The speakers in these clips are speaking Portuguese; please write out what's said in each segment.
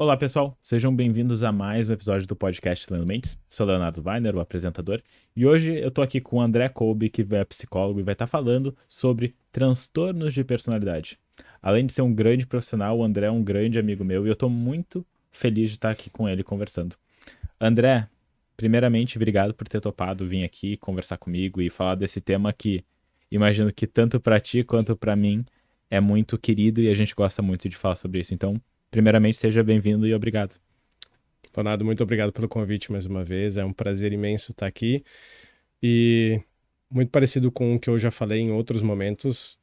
Olá, pessoal. Sejam bem-vindos a mais um episódio do podcast Lendo Mentes. Sou Leonardo Weiner, o apresentador, e hoje eu tô aqui com o André Kolbe, que é psicólogo e vai estar falando sobre transtornos de personalidade. Além de ser um grande profissional, o André é um grande amigo meu e eu tô muito feliz de estar aqui com ele conversando. André, primeiramente, obrigado por ter topado vir aqui conversar comigo e falar desse tema que imagino que tanto para ti quanto para mim é muito querido e a gente gosta muito de falar sobre isso. Então, primeiramente, seja bem-vindo e obrigado. Leonardo, muito obrigado pelo convite mais uma vez. É um prazer imenso estar aqui. E muito parecido com o que eu já falei em outros momentos,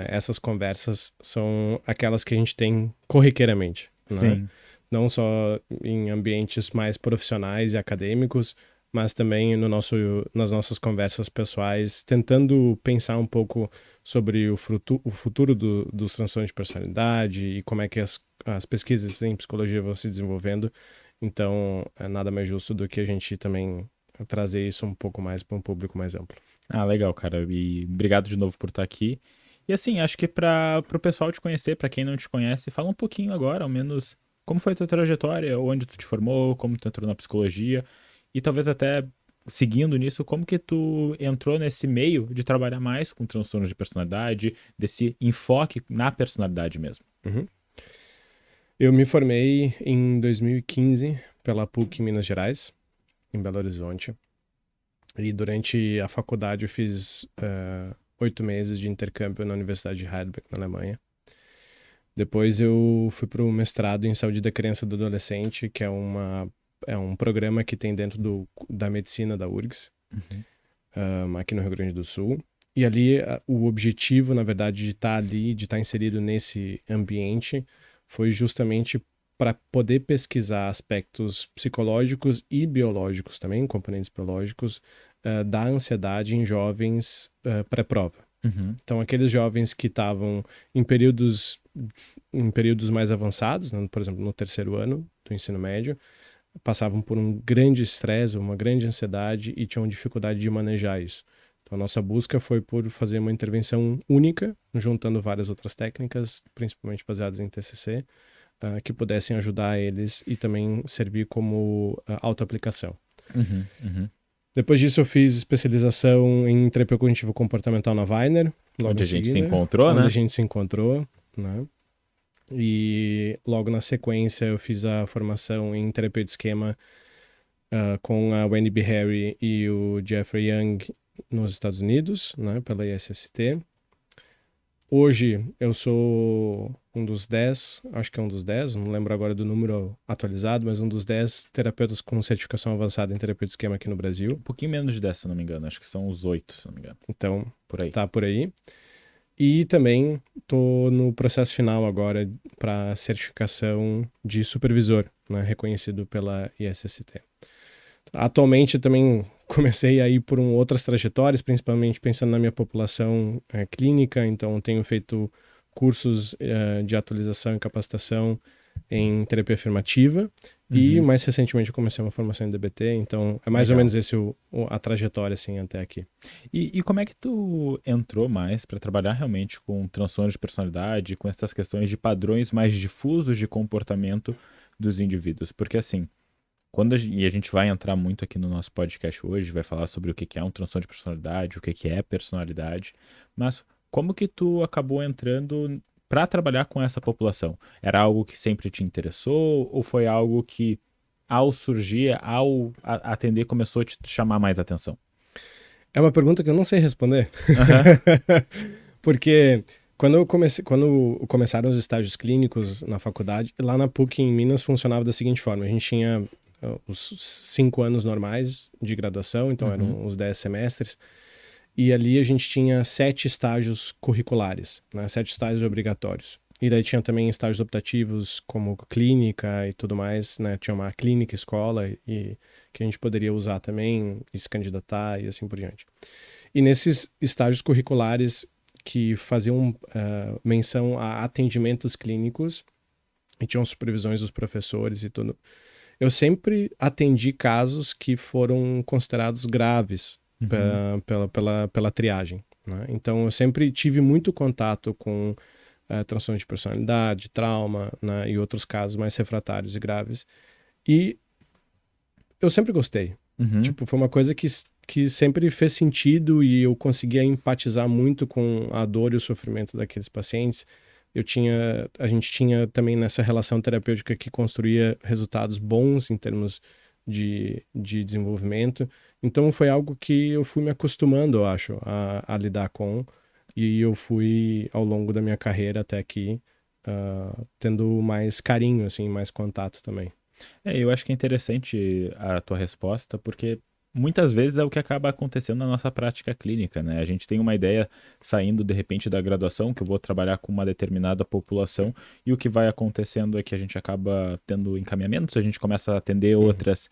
essas conversas são aquelas que a gente tem corriqueiramente, né? Sim. Não só em ambientes mais profissionais e acadêmicos, mas também nas nossas conversas pessoais, tentando pensar um pouco sobre o futuro dos transtornos de personalidade e como é que as pesquisas em psicologia vão se desenvolvendo. Então, é nada mais justo do que a gente também trazer isso um pouco mais para um público mais amplo. Ah, legal, cara. E obrigado de novo por estar aqui. E assim, acho que para o pessoal te conhecer, para quem não te conhece, fala um pouquinho agora, ao menos, como foi a tua trajetória, onde tu te formou, como tu entrou na psicologia, e talvez até seguindo nisso, como que tu entrou nesse meio de trabalhar mais com transtornos de personalidade, desse enfoque na personalidade mesmo. Uhum. Eu me formei em 2015 pela PUC em Minas Gerais, em Belo Horizonte. E durante a faculdade eu fiz 8 meses de intercâmbio na Universidade de Heidelberg, na Alemanha. Depois eu fui para o mestrado em saúde da criança e do adolescente, que é um programa que tem dentro da medicina da URGS, Uhum. aqui no Rio Grande do Sul. E ali o objetivo, na verdade, de estar ali, de estar inserido nesse ambiente, foi justamente para poder pesquisar aspectos psicológicos e biológicos também, componentes biológicos, da ansiedade em jovens pré-prova. Uhum. Então, aqueles jovens que estavam em períodos mais avançados, né, por exemplo, no terceiro ano do ensino médio, passavam por um grande estresse, uma grande ansiedade e tinham dificuldade de manejar isso. Então, a nossa busca foi por fazer uma intervenção única, juntando várias outras técnicas, principalmente baseadas em TCC, que pudessem ajudar eles e também servir como autoaplicação. Uhum. Uhum. Depois disso, eu fiz especialização em terapia cognitivo-comportamental na Weiner, logo Onde em a gente se seguida, encontrou, onde a né? gente se encontrou, né? E logo na sequência, eu fiz a formação em terapia de esquema com a Wendy B. Harry e o Jeffrey Young nos Estados Unidos, né, pela ISST. Hoje eu sou um dos 10, acho que é um dos 10, não lembro agora do número atualizado, mas um dos 10 terapeutas com certificação avançada em terapia de esquema aqui no Brasil. Um pouquinho menos de 10, se eu não me engano. Acho que são os 8, se eu não me engano. Então, Por aí. tá por aí. E também estou no processo final agora para certificação de supervisor, né, reconhecido pela ISST. Atualmente também comecei a ir por outras trajetórias, principalmente pensando na minha população clínica, então tenho feito cursos de atualização e capacitação em terapia afirmativa e Uhum. mais recentemente eu comecei uma formação em DBT, então é mais ou Legal. menos esse a trajetória assim até aqui. E como é que tu entrou mais para trabalhar realmente com transtornos de personalidade, com essas questões de padrões mais difusos de comportamento dos indivíduos? Porque assim, e a gente vai entrar muito aqui no nosso podcast hoje, vai falar sobre o que que é um transtorno de personalidade, o que que é personalidade, mas como que tu acabou entrando para trabalhar com essa população? Era algo que sempre te interessou ou foi algo que ao surgir, atender, começou a te chamar mais atenção? É uma pergunta que eu não sei responder. Aham. Porque quando começaram os estágios clínicos na faculdade, lá na PUC em Minas funcionava da seguinte forma: a gente tinha os 5 anos normais de graduação, então Uhum. eram os 10 semestres, e ali a gente tinha 7 estágios curriculares, né, 7 estágios obrigatórios. E daí tinha também estágios optativos, como clínica e tudo mais, né? Tinha uma clínica, escola, e que a gente poderia usar também, e se candidatar e assim por diante. E nesses estágios curriculares que faziam menção a atendimentos clínicos e tinham supervisões dos professores e tudo, eu sempre atendi casos que foram considerados graves Uhum. pela triagem, né? Então eu sempre tive muito contato com transtorno de personalidade, trauma, né, e outros casos mais refratários e graves. E eu sempre gostei. Uhum. Tipo, foi uma coisa que sempre fez sentido e eu conseguia empatizar muito com a dor e o sofrimento daqueles pacientes. A gente tinha também nessa relação terapêutica que construía resultados bons em termos de desenvolvimento. Então foi algo que eu fui me acostumando, eu acho, a lidar com. E eu fui, ao longo da minha carreira até aqui, tendo mais carinho, assim, mais contato também. Eu acho que é interessante a tua resposta, porque muitas vezes é o que acaba acontecendo na nossa prática clínica, né? A gente tem uma ideia saindo de repente da graduação, que eu vou trabalhar com uma determinada população, e o que vai acontecendo é que a gente acaba tendo encaminhamentos, a gente começa a atender outras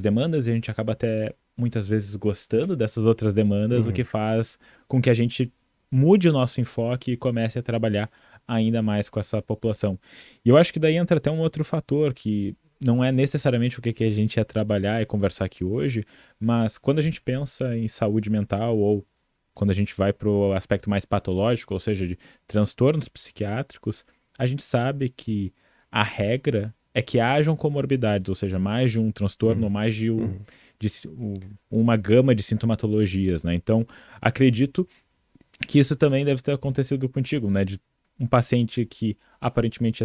demandas, e a gente acaba até muitas vezes gostando dessas outras demandas, o que faz com que a gente mude o nosso enfoque e comece a trabalhar ainda mais com essa população. E eu acho que daí entra até um outro fator que não é necessariamente o que a gente ia trabalhar e conversar aqui hoje, mas quando a gente pensa em saúde mental ou quando a gente vai para o aspecto mais patológico, ou seja, de transtornos psiquiátricos, a gente sabe que a regra é que hajam comorbidades, ou seja, mais de um transtorno ou mais de uma gama de sintomatologias, né? Então, acredito que isso também deve ter acontecido contigo, né? De um paciente que aparentemente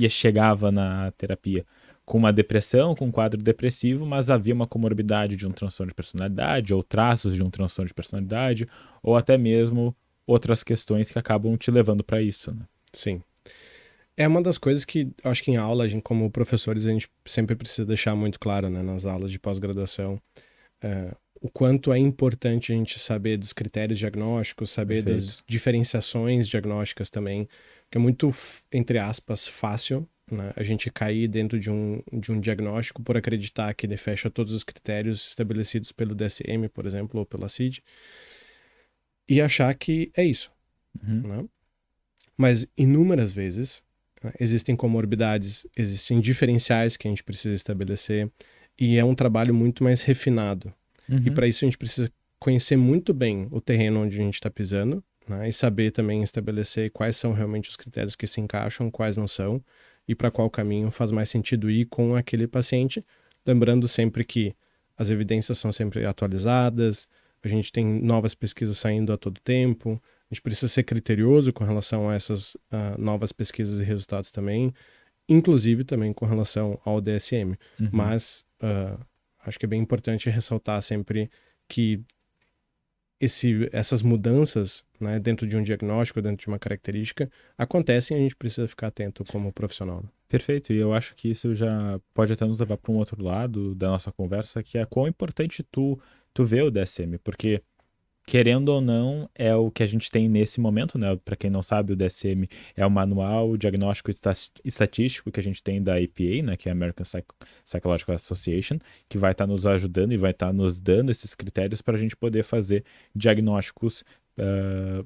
chegava na terapia com uma depressão, com um quadro depressivo, mas havia uma comorbidade de um transtorno de personalidade, ou traços de um transtorno de personalidade, ou até mesmo outras questões que acabam te levando para isso, né? Sim. É uma das coisas que eu acho que em aula, como professores, a gente sempre precisa deixar muito claro, né, nas aulas de pós-graduação, o quanto é importante a gente saber dos critérios diagnósticos, saber Perfeito. das diferenciações diagnósticas também, que é muito, entre aspas, fácil, né, a gente cair dentro de um diagnóstico por acreditar que ele fecha todos os critérios estabelecidos pelo DSM, por exemplo, ou pela CID, e achar que é isso, né? Mas inúmeras vezes existem comorbidades, existem diferenciais que a gente precisa estabelecer e é um trabalho muito mais refinado. E para isso a gente precisa conhecer muito bem o terreno onde a gente está pisando, né? E saber também estabelecer quais são realmente os critérios que se encaixam, quais não são e para qual caminho faz mais sentido ir com aquele paciente. Lembrando sempre que as evidências são sempre atualizadas, a gente tem novas pesquisas saindo a todo tempo, a gente precisa ser criterioso com relação a essas novas pesquisas e resultados também, inclusive também com relação ao DSM. Mas acho que é bem importante ressaltar sempre que essas mudanças, né, dentro de um diagnóstico, dentro de uma característica, acontecem e a gente precisa ficar atento como profissional. Perfeito, e eu acho que isso já pode até nos levar para um outro lado da nossa conversa, que é quão importante tu vê o DSM, porque querendo ou não, é o que a gente tem nesse momento, né? Para quem não sabe, o DSM é o manual diagnóstico estatístico que a gente tem da APA, né? Que é a American Psychological Association, que vai estar nos ajudando e vai estar nos dando esses critérios para a gente poder fazer diagnósticos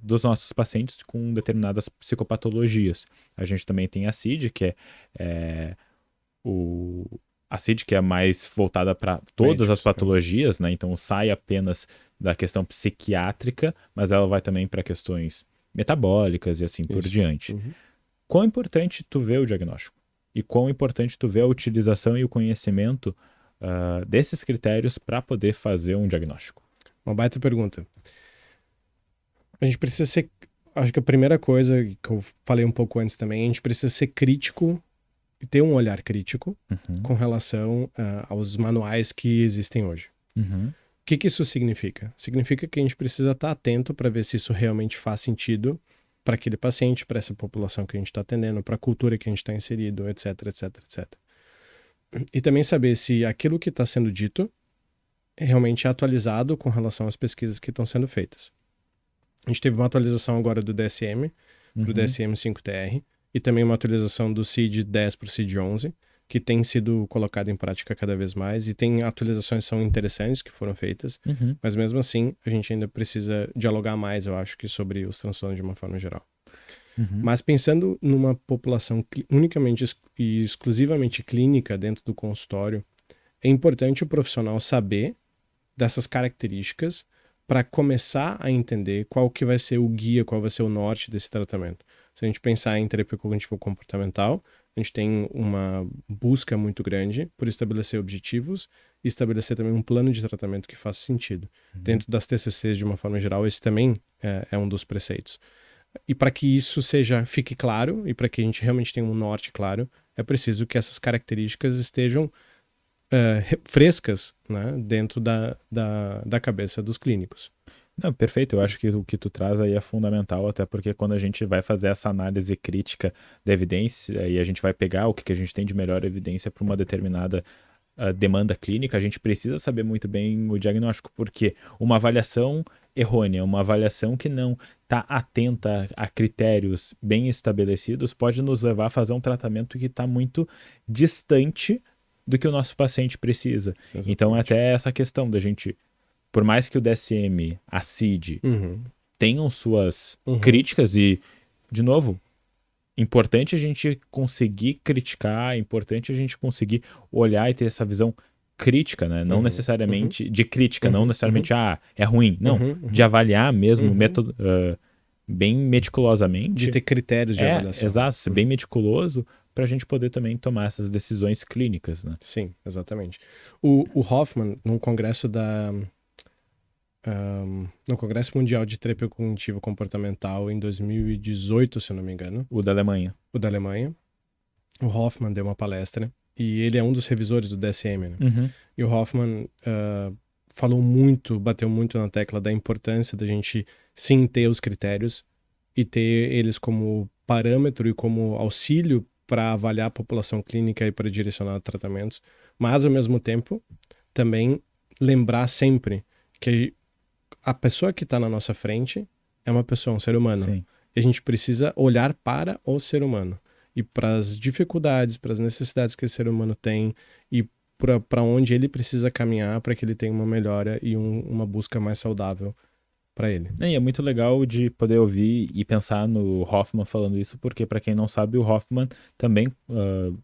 dos nossos pacientes com determinadas psicopatologias. A gente também tem a CID, que a CID, que é mais voltada para todas as patologias, né? Então sai apenas da questão psiquiátrica, mas ela vai também para questões metabólicas e assim por diante. Quão importante tu vê o diagnóstico? E quão importante tu vê a utilização e o conhecimento desses critérios para poder fazer um diagnóstico? Uma baita pergunta. A gente precisa ser... Acho que a primeira coisa que eu falei um pouco antes também, a gente precisa ser crítico e ter um olhar crítico com relação aos manuais que existem hoje. O que isso significa? Significa que a gente precisa estar atento para ver se isso realmente faz sentido para aquele paciente, para essa população que a gente está atendendo, para a cultura que a gente está inserido, etc, etc, etc. E também saber se aquilo que está sendo dito é realmente atualizado com relação às pesquisas que estão sendo feitas. A gente teve uma atualização agora do DSM, para o DSM-5-TR, e também uma atualização do CID-10 para o CID-11, que tem sido colocado em prática cada vez mais, e tem atualizações que são interessantes que foram feitas, mas mesmo assim a gente ainda precisa dialogar mais, eu acho, que sobre os transtornos de uma forma geral. Mas pensando numa população unicamente e exclusivamente clínica dentro do consultório, é importante o profissional saber dessas características para começar a entender qual que vai ser o guia, qual vai ser o norte desse tratamento. Se a gente pensar em terapia cognitivo-comportamental, a gente tem uma busca muito grande por estabelecer objetivos e estabelecer também um plano de tratamento que faça sentido. Dentro das TCCs, de uma forma geral, esse também é um dos preceitos. E para que isso fique claro e para que a gente realmente tenha um norte claro, é preciso que essas características estejam frescas, né, dentro da cabeça dos clínicos. Não, perfeito. Eu acho que o que tu traz aí é fundamental, até porque quando a gente vai fazer essa análise crítica da evidência e a gente vai pegar o que a gente tem de melhor evidência para uma determinada demanda clínica, a gente precisa saber muito bem o diagnóstico, porque uma avaliação errônea, uma avaliação que não está atenta a critérios bem estabelecidos, pode nos levar a fazer um tratamento que está muito distante do que o nosso paciente precisa. Exatamente. Então, até essa questão da gente, por mais que o DSM, a CID, tenham suas críticas e, de novo, importante a gente conseguir criticar, importante a gente conseguir olhar e ter essa visão crítica, né? Não necessariamente de crítica, não necessariamente, é ruim. Não, de avaliar mesmo, bem meticulosamente. De ter critérios de avaliação. Exato, ser bem meticuloso para a gente poder também tomar essas decisões clínicas, né? Sim, exatamente. O Hoffman, no congresso no Congresso Mundial de Terapia Cognitivo Comportamental em 2018, se eu não me engano. O da Alemanha. O Hoffman deu uma palestra e ele é um dos revisores do DSM, né? E o Hoffman bateu muito na tecla da importância da gente sim ter os critérios e ter eles como parâmetro e como auxílio para avaliar a população clínica e para direcionar tratamentos, mas ao mesmo tempo também lembrar sempre que a pessoa que está na nossa frente é uma pessoa, um ser humano. Sim. E a gente precisa olhar para o ser humano e para as dificuldades, para as necessidades que esse ser humano tem e para onde ele precisa caminhar para que ele tenha uma melhora e uma busca mais saudável para ele. E é muito legal de poder ouvir e pensar no Hoffman falando isso, porque para quem não sabe, o Hoffman também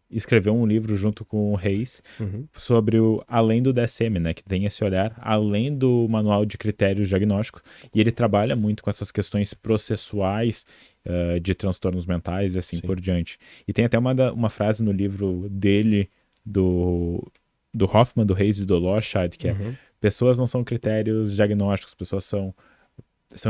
escreveu um livro junto com o Reis sobre o além do DSM, né, que tem esse olhar além do manual de critérios diagnósticos, e ele trabalha muito com essas questões processuais de transtornos mentais e assim por diante. E tem até uma frase no livro dele, do Hoffman, do Reis e do Lorschad, que é: pessoas não são critérios diagnósticos, pessoas são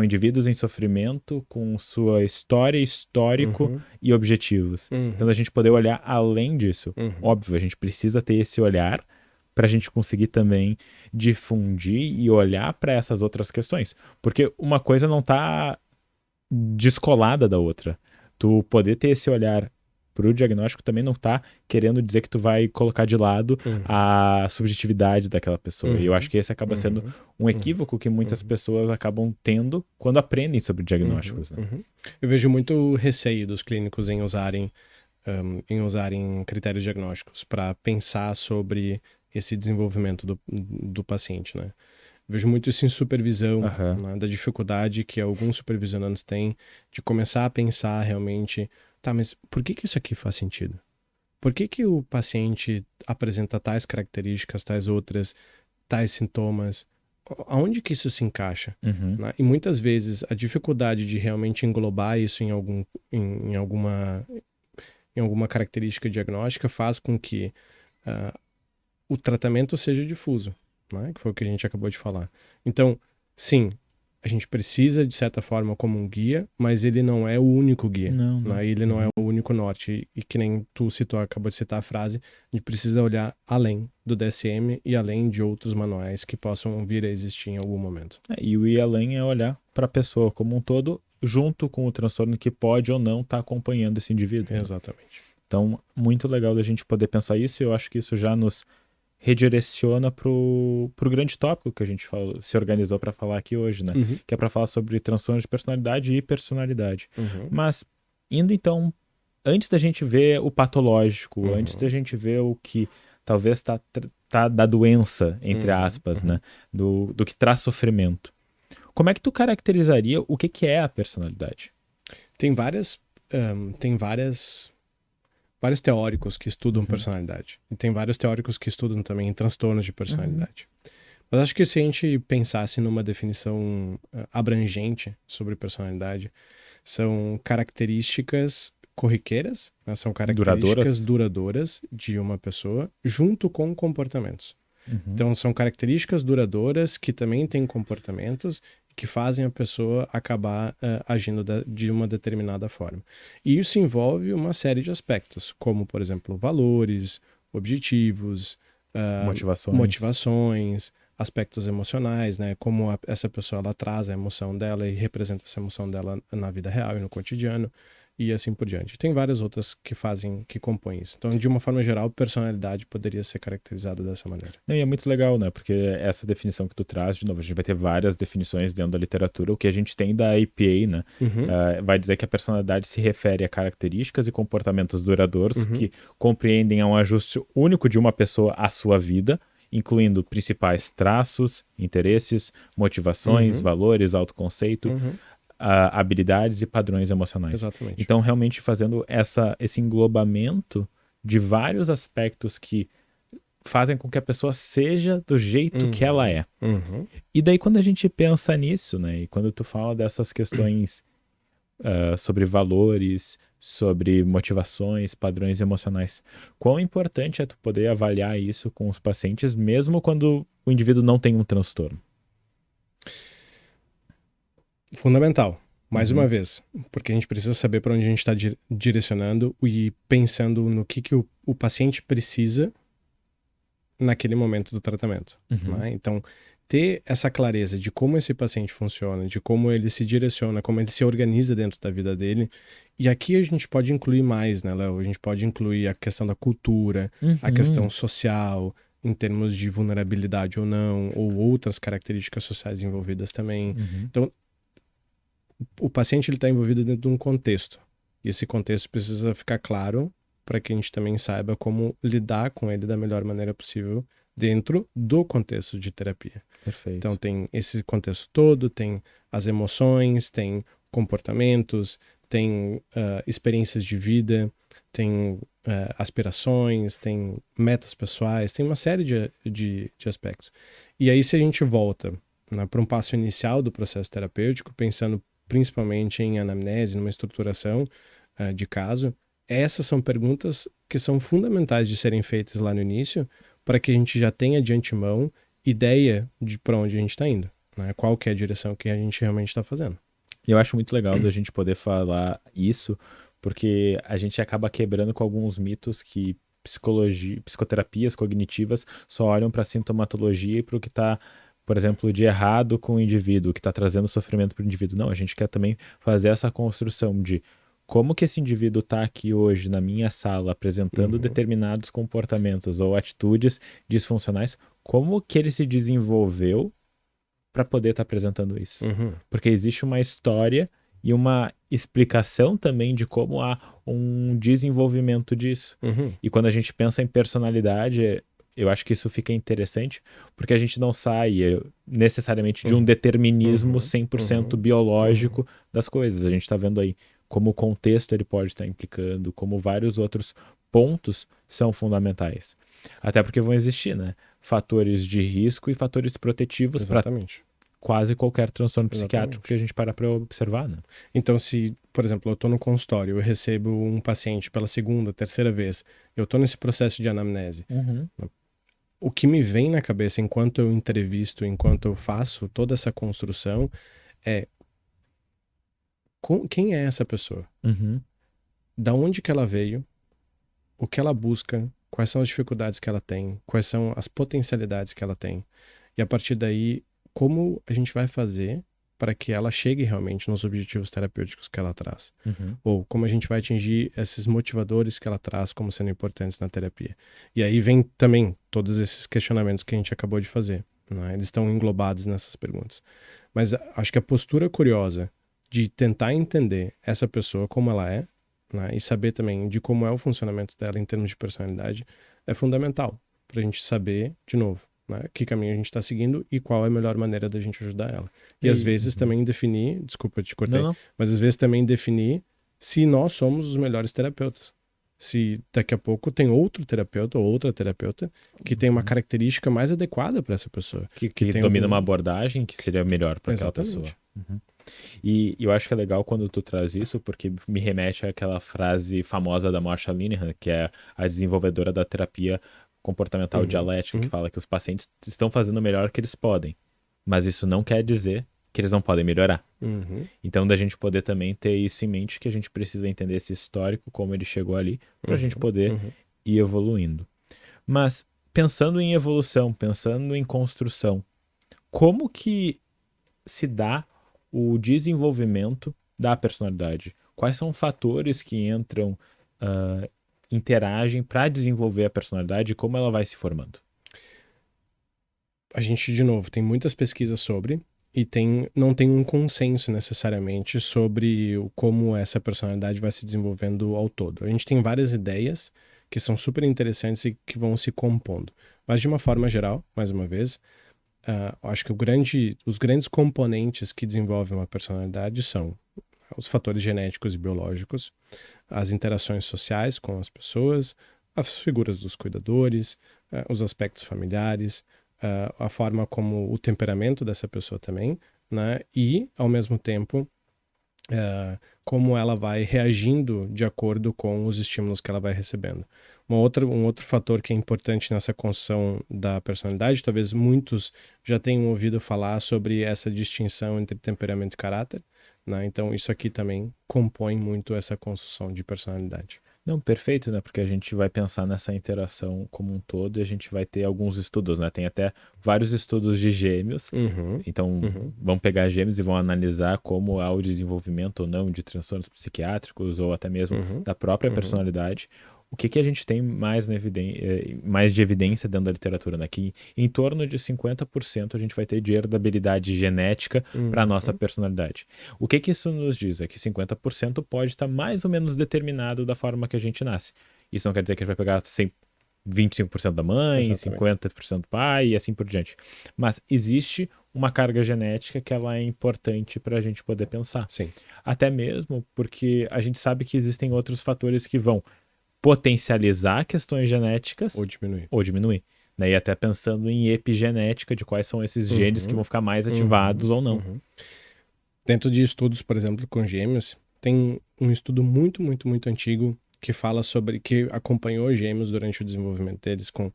indivíduos em sofrimento com sua história, histórico e objetivos. Então, a gente poder olhar além disso. Óbvio, a gente precisa ter esse olhar para a gente conseguir também difundir e olhar para essas outras questões. Porque uma coisa não está descolada da outra. Tu poder ter esse olhar para o diagnóstico também não está querendo dizer que tu vai colocar de lado a subjetividade daquela pessoa. E eu acho que esse acaba sendo um equívoco que muitas pessoas acabam tendo quando aprendem sobre diagnósticos. Né? Eu vejo muito receio dos clínicos em usarem critérios diagnósticos para pensar sobre esse desenvolvimento do paciente, né? Vejo muito isso em supervisão, né, da dificuldade que alguns supervisionantes têm de começar a pensar realmente, tá, mas por que isso aqui faz sentido? Por que o paciente apresenta tais características, tais outras, tais sintomas? Aonde que isso se encaixa? Né? E muitas vezes a dificuldade de realmente englobar isso em alguma característica diagnóstica faz com que o tratamento seja difuso, né? Que foi o que a gente acabou de falar. Então, sim, a gente precisa, de certa forma, como um guia, mas ele não é o único guia. Não. Né? Ele não é o único norte. E que nem tu acabou de citar a frase, a gente precisa olhar além do DSM e além de outros manuais que possam vir a existir em algum momento. E o ir além é olhar para a pessoa como um todo, junto com o transtorno que pode ou não estar acompanhando esse indivíduo. Exatamente. Né? Então, muito legal da gente poder pensar isso, e eu acho que isso já nos redireciona pro grande tópico que a gente se organizou para falar aqui hoje, né? Que é para falar sobre transtornos de personalidade e personalidade. Mas, indo então, antes da gente ver o patológico, antes da gente ver o que talvez tá da doença, entre aspas, né? Do que traz sofrimento. Como é que tu caracterizaria o que é a personalidade? Tem vários teóricos que estudam personalidade. E tem vários teóricos que estudam também transtornos de personalidade. Mas acho que se a gente pensasse numa definição abrangente sobre personalidade, São características corriqueiras, né? São características duradouras de uma pessoa junto com comportamentos. Então, são características duradouras que também têm comportamentos que fazem a pessoa acabar agindo de uma determinada forma. E isso envolve uma série de aspectos, como, por exemplo, valores, objetivos, motivações, aspectos emocionais, né? Como essa pessoa ela traz a emoção dela e representa essa emoção dela na vida real e no cotidiano, e assim por diante. Tem várias outras que compõem isso. Então, de uma forma geral, personalidade poderia ser caracterizada dessa maneira. E é muito legal, né? Porque essa definição que tu traz, de novo, a gente vai ter várias definições dentro da literatura. O que a gente tem da APA, né? Vai dizer que a personalidade se refere a características e comportamentos duradouros que compreendem a um ajuste único de uma pessoa à sua vida, incluindo principais traços, interesses, motivações, valores, autoconceito, habilidades e padrões emocionais. Exatamente. Então, realmente fazendo esse englobamento de vários aspectos que fazem com que a pessoa seja do jeito que ela é. E daí, quando a gente pensa nisso, né, e quando tu fala dessas questões sobre valores, sobre motivações, padrões emocionais, quão importante é tu poder avaliar isso com os pacientes, mesmo quando o indivíduo não tem um transtorno? Fundamental, mais uma vez, porque a gente precisa saber para onde a gente está direcionando e pensando no que o paciente precisa naquele momento do tratamento. Né? Então, ter essa clareza de como esse paciente funciona, de como ele se direciona, como ele se organiza dentro da vida dele. E aqui a gente pode incluir mais, né, Léo? A gente pode incluir a questão da cultura, a questão social, em termos de vulnerabilidade ou não, ou outras características sociais envolvidas também. Então, o paciente está envolvido dentro de um contexto. E esse contexto precisa ficar claro para que a gente também saiba como lidar com ele da melhor maneira possível dentro do contexto de terapia. Perfeito. Então tem esse contexto todo, tem as emoções, tem comportamentos, tem experiências de vida, tem aspirações, tem metas pessoais, tem uma série de aspectos. E aí se a gente volta, né, para um passo inicial do processo terapêutico, pensando principalmente em anamnese, numa estruturação de caso, essas são perguntas que são fundamentais de serem feitas lá no início, para que a gente já tenha de antemão ideia de para onde a gente está indo, né? Qual que é a direção que a gente realmente está fazendo. E eu acho muito legal da gente poder falar isso, porque a gente acaba quebrando com alguns mitos que psicoterapias cognitivas só olham para a sintomatologia e para o que está, por exemplo, de errado com o indivíduo, que está trazendo sofrimento para o indivíduo. Não, a gente quer também fazer essa construção de como que esse indivíduo está aqui hoje na minha sala apresentando determinados comportamentos ou atitudes disfuncionais, como que ele se desenvolveu para poder estar apresentando isso. Porque existe uma história e uma explicação também de como há um desenvolvimento disso. E quando a gente pensa em personalidade, eu acho que isso fica interessante, porque a gente não sai necessariamente de um determinismo 100% biológico das coisas. A gente está vendo aí como o contexto ele pode estar implicando, como vários outros pontos são fundamentais. Até porque vão existir, né, fatores de risco e fatores protetivos para quase qualquer transtorno psiquiátrico que a gente para observar, né? Então, se, por exemplo, eu estou no consultório, eu recebo um paciente pela segunda, terceira vez, eu estou nesse processo de anamnese. O que me vem na cabeça enquanto eu entrevisto, enquanto eu faço toda essa construção é quem é essa pessoa? Da onde que ela veio? O que ela busca? Quais são as dificuldades que ela tem? Quais são as potencialidades que ela tem? E a partir daí, como a gente vai fazer para que ela chegue realmente nos objetivos terapêuticos que ela traz? Ou como a gente vai atingir esses motivadores que ela traz como sendo importantes na terapia? E aí vem também todos esses questionamentos que a gente acabou de fazer, né? Eles estão englobados nessas perguntas. Mas acho que a postura curiosa de tentar entender essa pessoa como ela é, né, e saber também de como é o funcionamento dela em termos de personalidade é fundamental para a gente saber, de novo, né, que caminho a gente está seguindo e qual é a melhor maneira da gente ajudar ela. E às vezes também definir, desculpa, te cortei, mas às vezes também definir se nós somos os melhores terapeutas. Se daqui a pouco tem outro terapeuta ou outra terapeuta que tem uma característica mais adequada para essa pessoa. Que domina uma abordagem que seria melhor para aquela pessoa. E eu acho que é legal quando tu traz isso, porque me remete àquela frase famosa da Marsha Linehan, que é a desenvolvedora da terapia comportamental Uhum, dialética, que uhum, fala que os pacientes estão fazendo o melhor que eles podem, mas isso não quer dizer que eles não podem melhorar. uhum, Então, da gente poder também ter isso em mente, que a gente precisa entender esse histórico, como ele chegou ali, para a gente uhum, poder uhum. ir evoluindo. Mas, pensando em evolução, pensando em construção, como que se dá o desenvolvimento da personalidade? Quais são fatores que entram, ah, interagem para desenvolver a personalidade e como ela vai se formando? A gente, de novo, tem muitas pesquisas sobre e não tem um consenso necessariamente sobre como essa personalidade vai se desenvolvendo ao todo. A gente tem várias ideias que são super interessantes e que vão se compondo. Mas de uma forma geral, mais uma vez, eu acho que os grandes componentes que desenvolvem uma personalidade são os fatores genéticos e biológicos, as interações sociais com as pessoas, as figuras dos cuidadores, os aspectos familiares, a forma como o temperamento dessa pessoa também, né? E, ao mesmo tempo, como ela vai reagindo de acordo com os estímulos que ela vai recebendo. Um outro fator que é importante nessa construção da personalidade, talvez muitos já tenham ouvido falar sobre essa distinção entre temperamento e caráter, né? Então, isso aqui também compõe muito essa construção de personalidade. Não, perfeito, né? Porque a gente vai pensar nessa interação como um todo e a gente vai ter alguns estudos, né? Tem até vários estudos de gêmeos. Uhum, Então, uhum, vão pegar gêmeos e vão analisar como há o desenvolvimento ou não de transtornos psiquiátricos ou até mesmo uhum, da própria uhum, personalidade. O que que a gente tem mais de evidência dentro da literatura, né? Que em torno de 50% a gente vai ter de herdabilidade genética para a nossa uhum. personalidade. O que que isso nos diz? É que 50% pode estar mais ou menos determinado da forma que a gente nasce. Isso não quer dizer que a gente vai pegar 25% da mãe, Exatamente. 50% do pai e assim por diante. Mas existe uma carga genética que ela é importante para a gente poder pensar. Sim. Até mesmo porque a gente sabe que existem outros fatores que vão potencializar questões genéticas Ou diminuir. ou diminuir. Né? E até pensando em epigenética, de quais são esses genes que Uhum, vão ficar mais uhum, ativados ou não. uhum. Dentro de estudos, por exemplo, com gêmeos, tem um estudo muito, muito, muito antigo que fala sobre, que acompanhou gêmeos durante o desenvolvimento deles com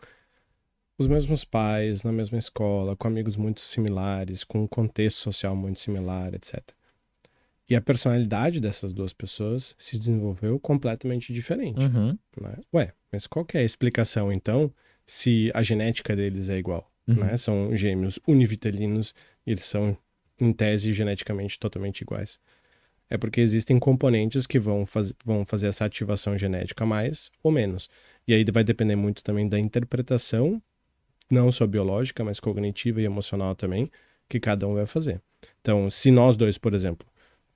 os mesmos pais, na mesma escola, com amigos muito similares, com um contexto social muito similar, etc. E a personalidade dessas duas pessoas se desenvolveu completamente diferente, Uhum, né? Ué, mas qual que é a explicação, então, se a genética deles é igual, né? uhum. São gêmeos univitelinos e eles são, em tese, geneticamente totalmente iguais. É porque existem componentes que vão fazer essa ativação genética mais ou menos. E aí vai depender muito também da interpretação, não só biológica, mas cognitiva e emocional também, que cada um vai fazer. Então, se nós dois, por exemplo,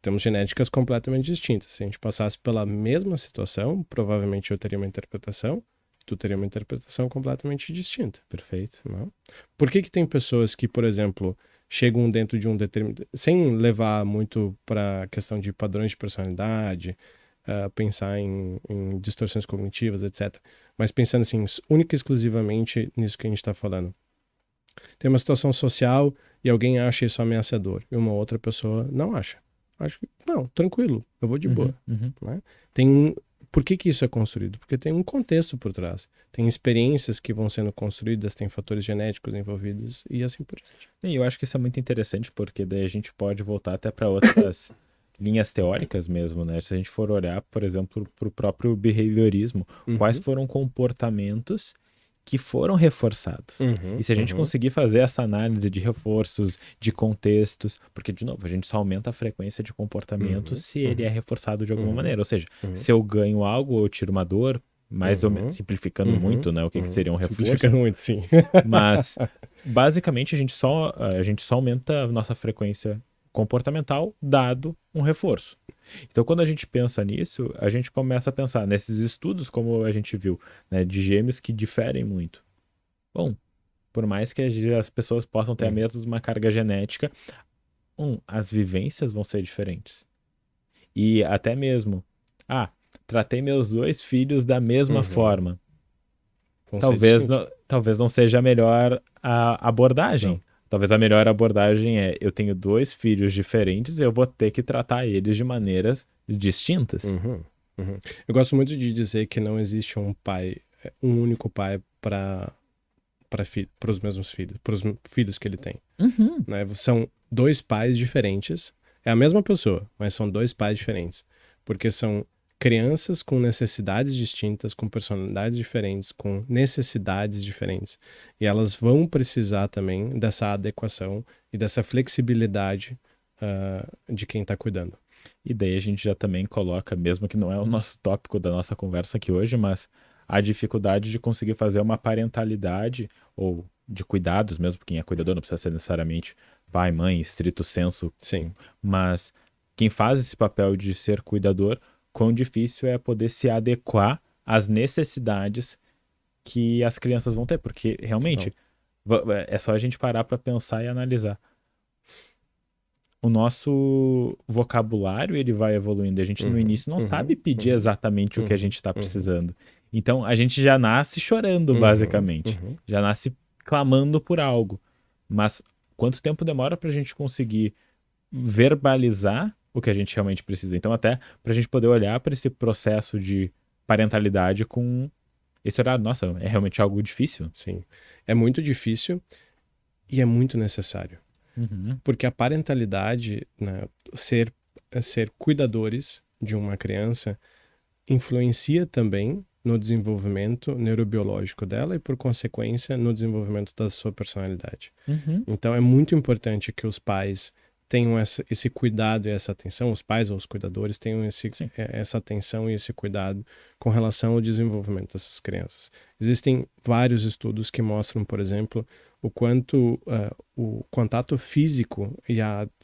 temos genéticas completamente distintas, se a gente passasse pela mesma situação, provavelmente eu teria uma interpretação, tu teria uma interpretação completamente distinta. Perfeito. Não? Por que que tem pessoas que, por exemplo, chegam dentro de um determinado... Sem levar muito para a questão de padrões de personalidade, pensar em distorções cognitivas, etc. Mas pensando assim, única e exclusivamente nisso que a gente está falando. Tem uma situação social e alguém acha isso ameaçador e uma outra pessoa não acha. Acho que, não, tranquilo, eu vou de boa. Uhum, uhum. Né? Tem um, por que que isso é construído? Porque tem um contexto por trás. Tem experiências que vão sendo construídas, tem fatores genéticos envolvidos e assim por diante. E eu acho que isso é muito interessante, porque daí a gente pode voltar até para outras linhas teóricas mesmo, né? Se a gente for olhar, por exemplo, para o próprio behaviorismo, quais Uhum, foram comportamentos que foram reforçados. E uhum, se a gente uhum, conseguir fazer essa análise de reforços, de contextos, porque, de novo, a gente só aumenta a frequência de comportamento uhum, se ele é uhum, reforçado de alguma uhum, maneira. Ou seja, uhum, se eu ganho algo ou eu tiro uma dor, mais ou menos, uhum, simplificando uhum, muito, né, o que, que uhum. seria um reforço, Simplificando muito, sim. mas basicamente a gente só aumenta a nossa frequência comportamental dado um reforço. Então, quando a gente pensa nisso, a gente começa a pensar nesses estudos, como a gente viu, né, de gêmeos que diferem muito. Bom, por mais que as pessoas possam ter a Uhum, mesma carga genética, as vivências vão ser diferentes. E até mesmo, tratei meus dois filhos da mesma uhum. forma. Vão ser Talvez, distintos. talvez não seja a melhor a abordagem. Não. Talvez a melhor abordagem é: eu tenho 2 filhos diferentes, eu vou ter que tratar eles de maneiras distintas. Uhum, uhum. Eu gosto muito de dizer que não existe um único pai para os mesmos filhos, para os filhos que ele tem, Uhum. né? São 2 pais diferentes, é a mesma pessoa, mas são 2 pais diferentes, porque são crianças com necessidades distintas, com personalidades diferentes, com necessidades diferentes, e elas vão precisar também dessa adequação e dessa flexibilidade de quem está cuidando. E daí a gente já também coloca, mesmo que não é o nosso tópico da nossa conversa aqui hoje, mas a dificuldade de conseguir fazer uma parentalidade ou de cuidados, mesmo quem é cuidador, não precisa ser necessariamente pai, mãe, estrito senso, Sim. mas quem faz esse papel de ser cuidador, quão difícil é poder se adequar às necessidades que as crianças vão ter, porque realmente é só a gente parar para pensar e analisar. O nosso vocabulário ele vai evoluindo. A gente no início não sabe pedir exatamente o que a gente está precisando. Então a gente já nasce chorando, basicamente. Já nasce clamando por algo. Mas quanto tempo demora para a gente conseguir verbalizar o que a gente realmente precisa? Então, até para a gente poder olhar para esse processo de parentalidade com esse horário. Nossa, é realmente algo difícil? Sim. É muito difícil e é muito necessário. Porque a parentalidade, né, ser cuidadores de uma criança, influencia também no desenvolvimento neurobiológico dela e, por consequência, no desenvolvimento da sua personalidade. Então, é muito importante que os pais tenham esse cuidado e essa atenção, os pais ou os cuidadores tenham essa atenção e esse cuidado com relação ao desenvolvimento dessas crianças. Existem vários estudos que mostram, por exemplo, o quanto o contato físico,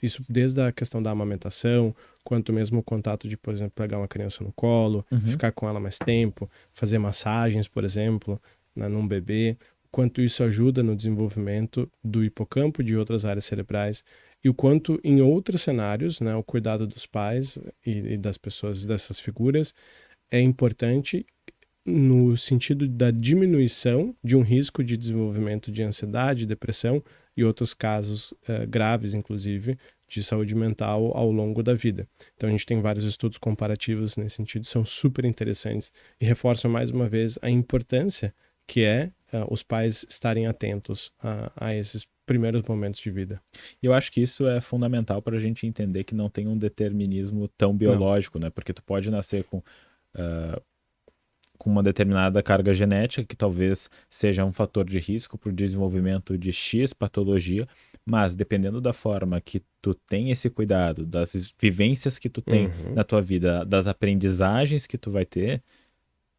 isso desde a questão da amamentação, quanto mesmo o contato de, por exemplo, pegar uma criança no colo, ficar com ela mais tempo, fazer massagens, por exemplo, num bebê, quanto isso ajuda no desenvolvimento do hipocampo, de outras áreas cerebrais, e o quanto em outros cenários, né, o cuidado dos pais e das pessoas, dessas figuras, é importante no sentido da diminuição de um risco de desenvolvimento de ansiedade, depressão e outros casos graves, inclusive, de saúde mental ao longo da vida. Então a gente tem vários estudos comparativos nesse sentido, são super interessantes e reforçam mais uma vez a importância que é os pais estarem atentos a esses primeiros momentos de vida. E eu acho que isso é fundamental para a gente entender que não tem um determinismo tão biológico, né? Porque tu pode nascer com uma determinada carga genética, que talvez seja um fator de risco para o desenvolvimento de X patologia, mas dependendo da forma que tu tem esse cuidado, das vivências que tu tem na tua vida, das aprendizagens que tu vai ter,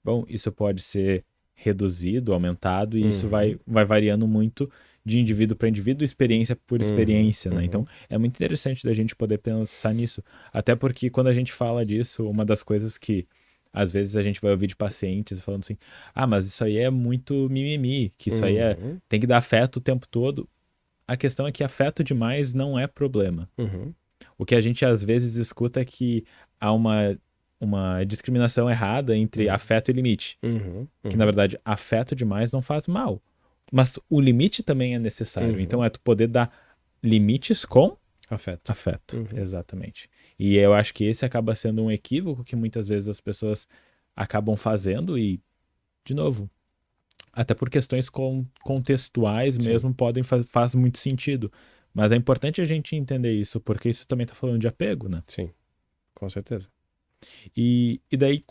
bom, isso pode ser reduzido, aumentado, e isso vai variando muito de indivíduo para indivíduo, experiência por experiência, né? Então, é muito interessante da gente poder pensar nisso. Até porque quando a gente fala disso, uma das coisas que às vezes a gente vai ouvir de pacientes falando assim: ah, mas isso aí é muito mimimi, que isso aí tem que dar afeto o tempo todo. A questão é que afeto demais não é problema. O que a gente às vezes escuta é que há uma discriminação errada entre afeto e limite. Que, na verdade, afeto demais não faz mal. Mas o limite também é necessário. Então, é tu poder dar limites com afeto. Exatamente. E eu acho que esse acaba sendo um equívoco que muitas vezes as pessoas acabam fazendo e, de novo, até por questões contextuais mesmo, faz muito sentido. Mas é importante a gente entender isso, porque isso também está falando de apego, né? Sim, com certeza. E daí,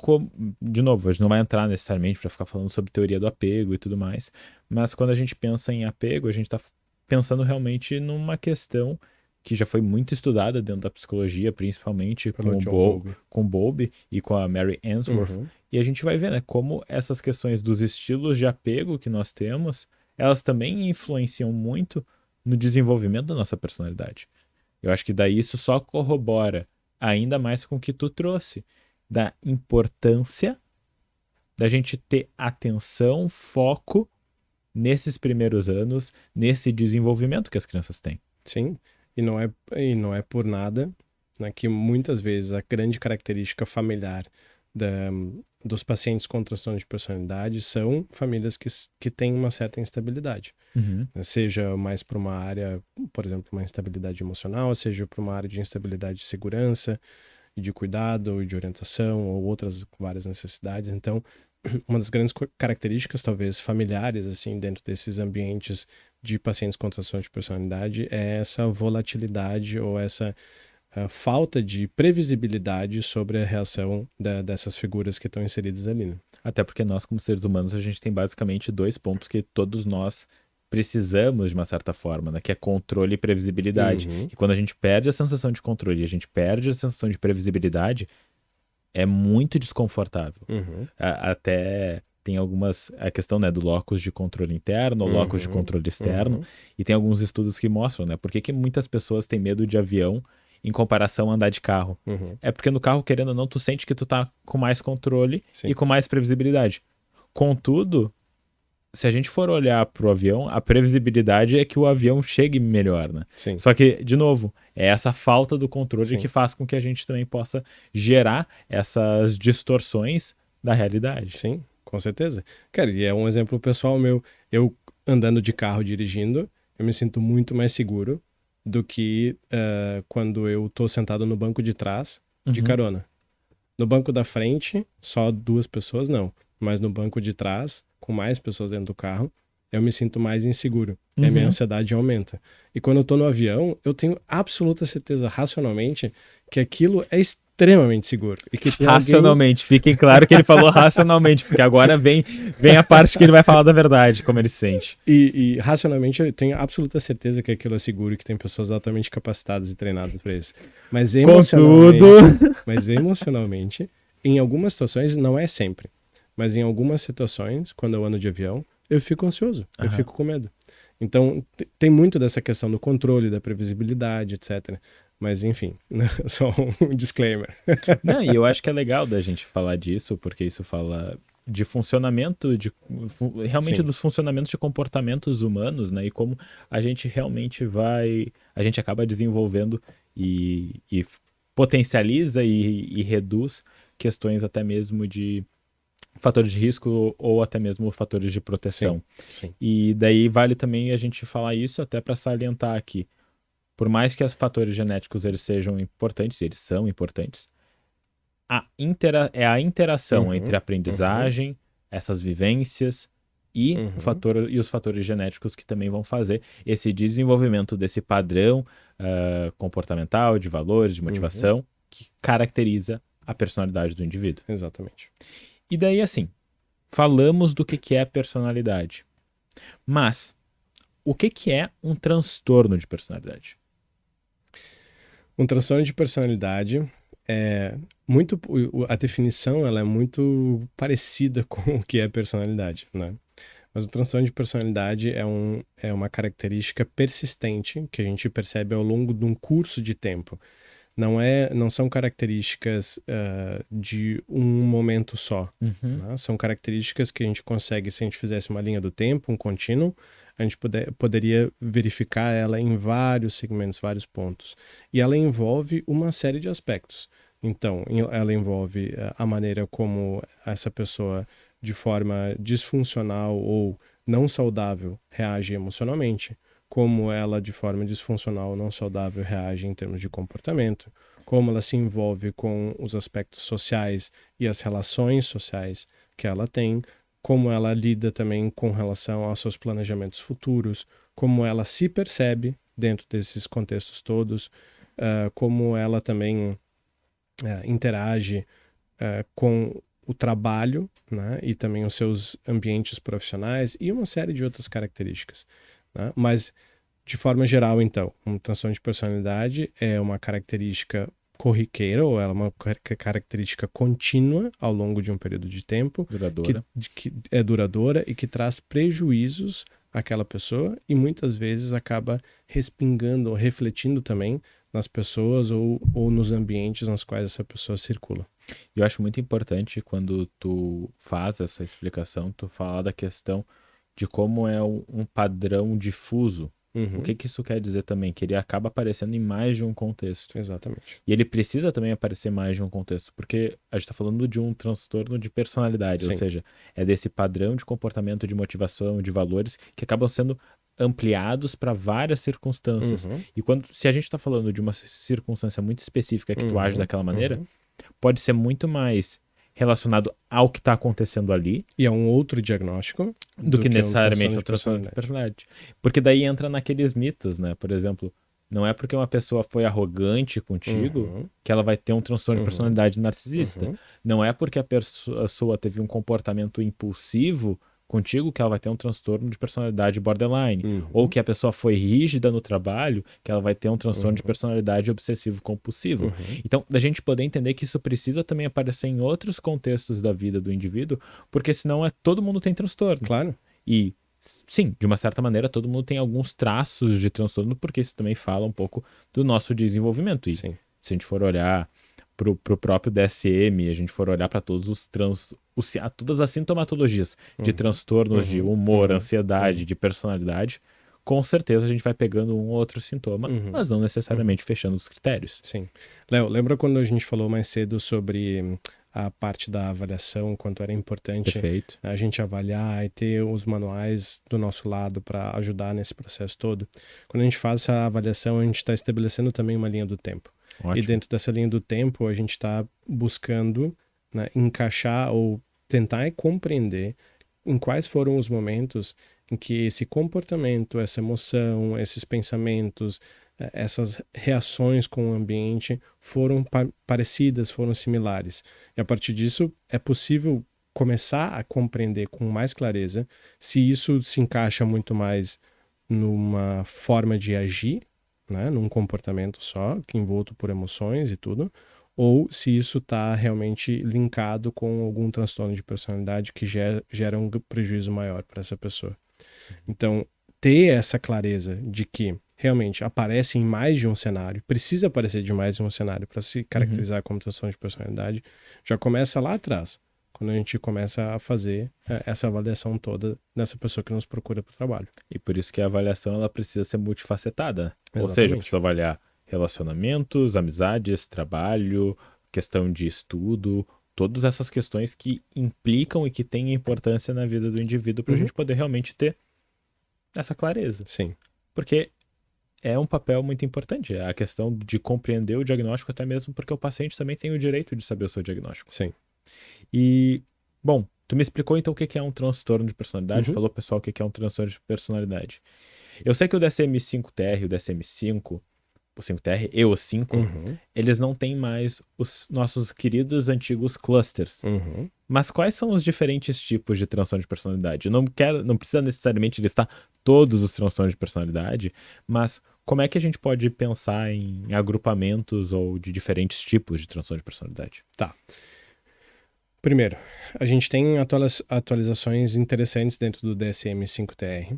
de novo, a gente não vai entrar necessariamente para ficar falando sobre teoria do apego e tudo mais, mas quando a gente pensa em apego, a gente está pensando realmente numa questão que já foi muito estudada dentro da psicologia, principalmente com o Bowlby e com a Mary Ainsworth, e a gente vai ver, né, como essas questões dos estilos de apego que nós temos, elas também influenciam muito no desenvolvimento da nossa personalidade. Eu acho que daí isso só corrobora ainda mais com o que tu trouxe, da importância da gente ter atenção, foco nesses primeiros anos, nesse desenvolvimento que as crianças têm. Sim, e não é por nada, né, que muitas vezes a grande característica familiar dos pacientes com transtorno de personalidade são famílias que têm uma certa instabilidade. Uhum. Seja mais para uma área, por exemplo, uma instabilidade emocional, seja para uma área de instabilidade de segurança e de cuidado e de orientação ou outras várias necessidades. Então, uma das grandes características, talvez familiares, assim, dentro desses ambientes de pacientes com transtorno de personalidade é essa volatilidade ou essa falta de previsibilidade sobre a reação dessas figuras que estão inseridas ali, né? Até porque nós, como seres humanos, a gente tem basicamente 2 pontos que todos nós precisamos de uma certa forma, né? Que é controle e previsibilidade. Uhum. E quando a gente perde a sensação de controle e a gente perde a sensação de previsibilidade, é muito desconfortável. Uhum. Até tem algumas... A questão, né, do locus de controle interno ou locus de controle externo. E tem alguns estudos que mostram, né? Por que muitas pessoas têm medo de avião em comparação a andar de carro? Uhum. É porque no carro, querendo ou não, tu sente que tu tá com mais controle Sim. e com mais previsibilidade. Contudo, se a gente for olhar pro avião, a previsibilidade é que o avião chegue melhor, né? Sim. Só que, de novo, é essa falta do controle Sim. que faz com que a gente também possa gerar essas distorções da realidade. Sim, com certeza. Cara, e é um exemplo pessoal meu. Eu andando de carro dirigindo, eu me sinto muito mais seguro do que quando eu tô sentado no banco de trás de carona. No banco da frente, só 2 pessoas, não. Mas no banco de trás, com mais pessoas dentro do carro, eu me sinto mais inseguro. E a minha ansiedade aumenta. E quando eu tô no avião, eu tenho absoluta certeza, racionalmente, que aquilo é extremamente seguro. E que tem racionalmente, fiquem claro que ele falou racionalmente, porque agora vem a parte que ele vai falar da verdade, como ele se sente. E racionalmente eu tenho absoluta certeza que aquilo é seguro e que tem pessoas altamente capacitadas e treinadas para isso. Mas emocionalmente, em algumas situações, não é sempre, mas em algumas situações, quando eu ando de avião, eu fico ansioso, eu fico com medo. Então, tem muito dessa questão do controle, da previsibilidade, etc. Mas, enfim, só um disclaimer. Não, e eu acho que é legal da gente falar disso, porque isso fala de funcionamento, realmente Sim. dos funcionamentos de comportamentos humanos, né? E como a gente realmente a gente acaba desenvolvendo e potencializa e reduz questões até mesmo de fatores de risco ou até mesmo fatores de proteção. Sim. E daí vale também a gente falar isso até para salientar aqui. Por mais que os fatores genéticos eles sejam importantes, e eles são importantes, é a interação entre a aprendizagem, essas vivências e, os fatores genéticos que também vão fazer esse desenvolvimento desse padrão comportamental, de valores, de motivação, que caracteriza a personalidade do indivíduo. Exatamente. E daí, assim, falamos do que é personalidade. Mas, o que é um transtorno de personalidade? Um transtorno de personalidade é muito... A definição ela é muito parecida com o que é personalidade, né? Mas o transtorno de personalidade é uma característica persistente que a gente percebe ao longo de um curso de tempo. Não são características de um momento só. Né? São características que a gente consegue, se a gente fizesse uma linha do tempo, um contínuo, a gente poderia verificar ela em vários segmentos, vários pontos. E ela envolve uma série de aspectos. Então, ela envolve a maneira como essa pessoa, de forma disfuncional ou não saudável, reage emocionalmente, como ela, de forma disfuncional ou não saudável, reage em termos de comportamento, como ela se envolve com os aspectos sociais e as relações sociais que ela tem, como ela lida também com relação aos seus planejamentos futuros, como ela se percebe dentro desses contextos todos, como ela também interage com o trabalho, né, e também os seus ambientes profissionais e uma série de outras características. Né? Mas, de forma geral, então, um transtorno de personalidade é uma característica corriqueira, ou ela é uma característica contínua ao longo de um período de tempo, Duradoura. que é duradoura e que traz prejuízos àquela pessoa e muitas vezes acaba respingando ou refletindo também nas pessoas ou nos ambientes nos quais essa pessoa circula. Eu acho muito importante quando tu faz essa explicação, tu falar da questão de como é um padrão difuso Uhum. O que isso quer dizer também? Que ele acaba aparecendo em mais de um contexto. Exatamente. E ele precisa também aparecer em mais de um contexto, porque a gente está falando de um transtorno de personalidade, ou Sim. seja, é desse padrão de comportamento, de motivação, de valores que acabam sendo ampliados para várias circunstâncias. Uhum. E se a gente está falando de uma circunstância muito específica que tu age daquela maneira, Uhum. pode ser muito mais relacionado ao que está acontecendo ali E é um outro diagnóstico do que um necessariamente transtorno um de transtorno de personalidade. Porque daí entra naqueles mitos, né? Por exemplo, não é porque uma pessoa foi arrogante contigo Uhum. que ela vai ter um transtorno de Uhum. personalidade narcisista. Uhum. Não é porque a pessoa teve um comportamento impulsivo contigo que ela vai ter um transtorno de personalidade borderline. Uhum. Ou que a pessoa foi rígida no trabalho que ela vai ter um transtorno de Uhum. personalidade obsessivo-compulsivo. Uhum. Então, da gente poder entender que isso precisa também aparecer em outros contextos da vida do indivíduo, porque senão todo mundo tem transtorno. Claro. E sim, de uma certa maneira, todo mundo tem alguns traços de transtorno, porque isso também fala um pouco do nosso desenvolvimento. E Sim. se a gente for olhar para o próprio DSM, a gente for olhar para todos todas as sintomatologias de Uhum. transtornos de Uhum. humor, Uhum. ansiedade, de personalidade, com certeza a gente vai pegando um ou outro sintoma, Uhum. mas não necessariamente fechando os critérios. Sim. Léo, lembra quando a gente falou mais cedo sobre a parte da avaliação, quanto era importante Perfeito. a gente avaliar e ter os manuais do nosso lado para ajudar nesse processo todo? Quando a gente faz essa avaliação, a gente está estabelecendo também uma linha do tempo. Ótimo. E dentro dessa linha do tempo, a gente está buscando, né, encaixar ou tentar compreender em quais foram os momentos em que esse comportamento, essa emoção, esses pensamentos, essas reações com o ambiente foram parecidas, foram similares. E a partir disso, é possível começar a compreender com mais clareza se isso se encaixa muito mais numa forma de agir, né, num comportamento só, que envolto por emoções e tudo, ou se isso está realmente linkado com algum transtorno de personalidade que gera um prejuízo maior para essa pessoa. Então, ter essa clareza de que realmente aparece em mais de um cenário, precisa aparecer de mais de um cenário para se caracterizar como transtorno de personalidade, já começa lá atrás, quando a gente começa a fazer essa avaliação toda dessa pessoa que nos procura para o trabalho. E por isso que a avaliação ela precisa ser multifacetada. Ou Exatamente. seja, precisa avaliar relacionamentos, amizades, trabalho, questão de estudo, todas essas questões que implicam e que têm importância na vida do indivíduo para a gente poder realmente ter essa clareza. Sim. Porque é um papel muito importante, a questão de compreender o diagnóstico, até mesmo porque o paciente também tem o direito de saber o seu diagnóstico. Sim. E, bom, tu me explicou então o que é um transtorno de personalidade, falou pessoal o que é um transtorno de personalidade. Eu sei que o DSM-5-TR, o DSM-5, o 5-TR e o 5, eles não têm mais os nossos queridos antigos clusters. Mas quais são os diferentes tipos de transtorno de personalidade? Eu não precisa necessariamente listar todos os transtornos de personalidade, mas como é que a gente pode pensar em agrupamentos ou de diferentes tipos de transtorno de personalidade? Tá. Primeiro, a gente tem atualizações interessantes dentro do DSM-5-TR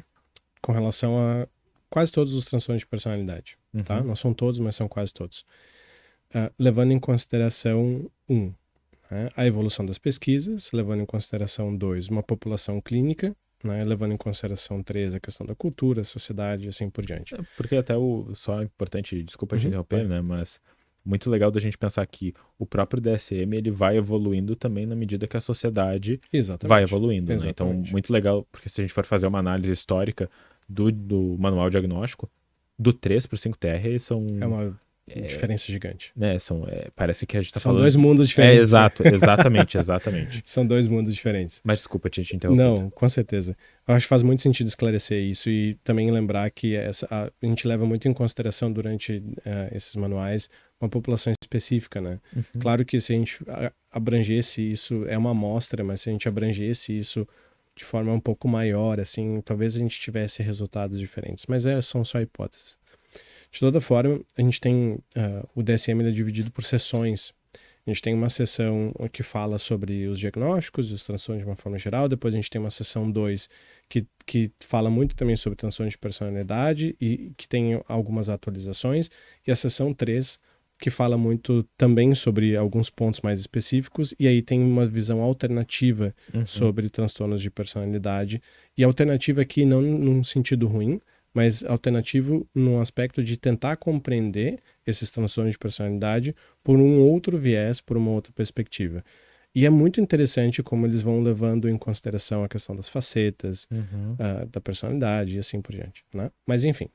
com relação a quase todos os transtornos de personalidade. Tá? Não são todos, mas são quase todos. Levando em consideração, né, a evolução das pesquisas, levando em consideração, 2, uma população clínica, né, levando em consideração, 3, a questão da cultura, sociedade e assim por diante. Porque até só é importante, desculpa te interromper, né, mas muito legal da gente pensar que o próprio DSM ele vai evoluindo também na medida que a sociedade vai evoluindo. Né? Então, muito legal, porque se a gente for fazer uma análise histórica do manual diagnóstico, do 3 para o 5TR são... É uma diferença gigante. Né, parece que a gente está falando... São dois mundos diferentes. Exatamente. São dois mundos diferentes. Mas desculpa te interromper. Não, com certeza. Eu acho que faz muito sentido esclarecer isso e também lembrar que a gente leva muito em consideração durante esses manuais uma população específica, né? Claro que se a gente abrangesse isso, é uma amostra, mas se a gente abrangesse isso de forma um pouco maior, assim, talvez a gente tivesse resultados diferentes. Mas são só hipóteses. De toda forma, a gente tem o DSM ele é dividido por seções. A gente tem uma seção que fala sobre os diagnósticos e os transtornos de uma forma geral. Depois a gente tem uma seção 2 que fala muito também sobre transtornos de personalidade e que tem algumas atualizações. E a seção 3 que fala muito também sobre alguns pontos mais específicos, e aí tem uma visão alternativa sobre transtornos de personalidade. E alternativa aqui não num sentido ruim, mas alternativo num aspecto de tentar compreender esses transtornos de personalidade por um outro viés, por uma outra perspectiva. E é muito interessante como eles vão levando em consideração a questão das facetas, da personalidade e assim por diante, né? Mas enfim,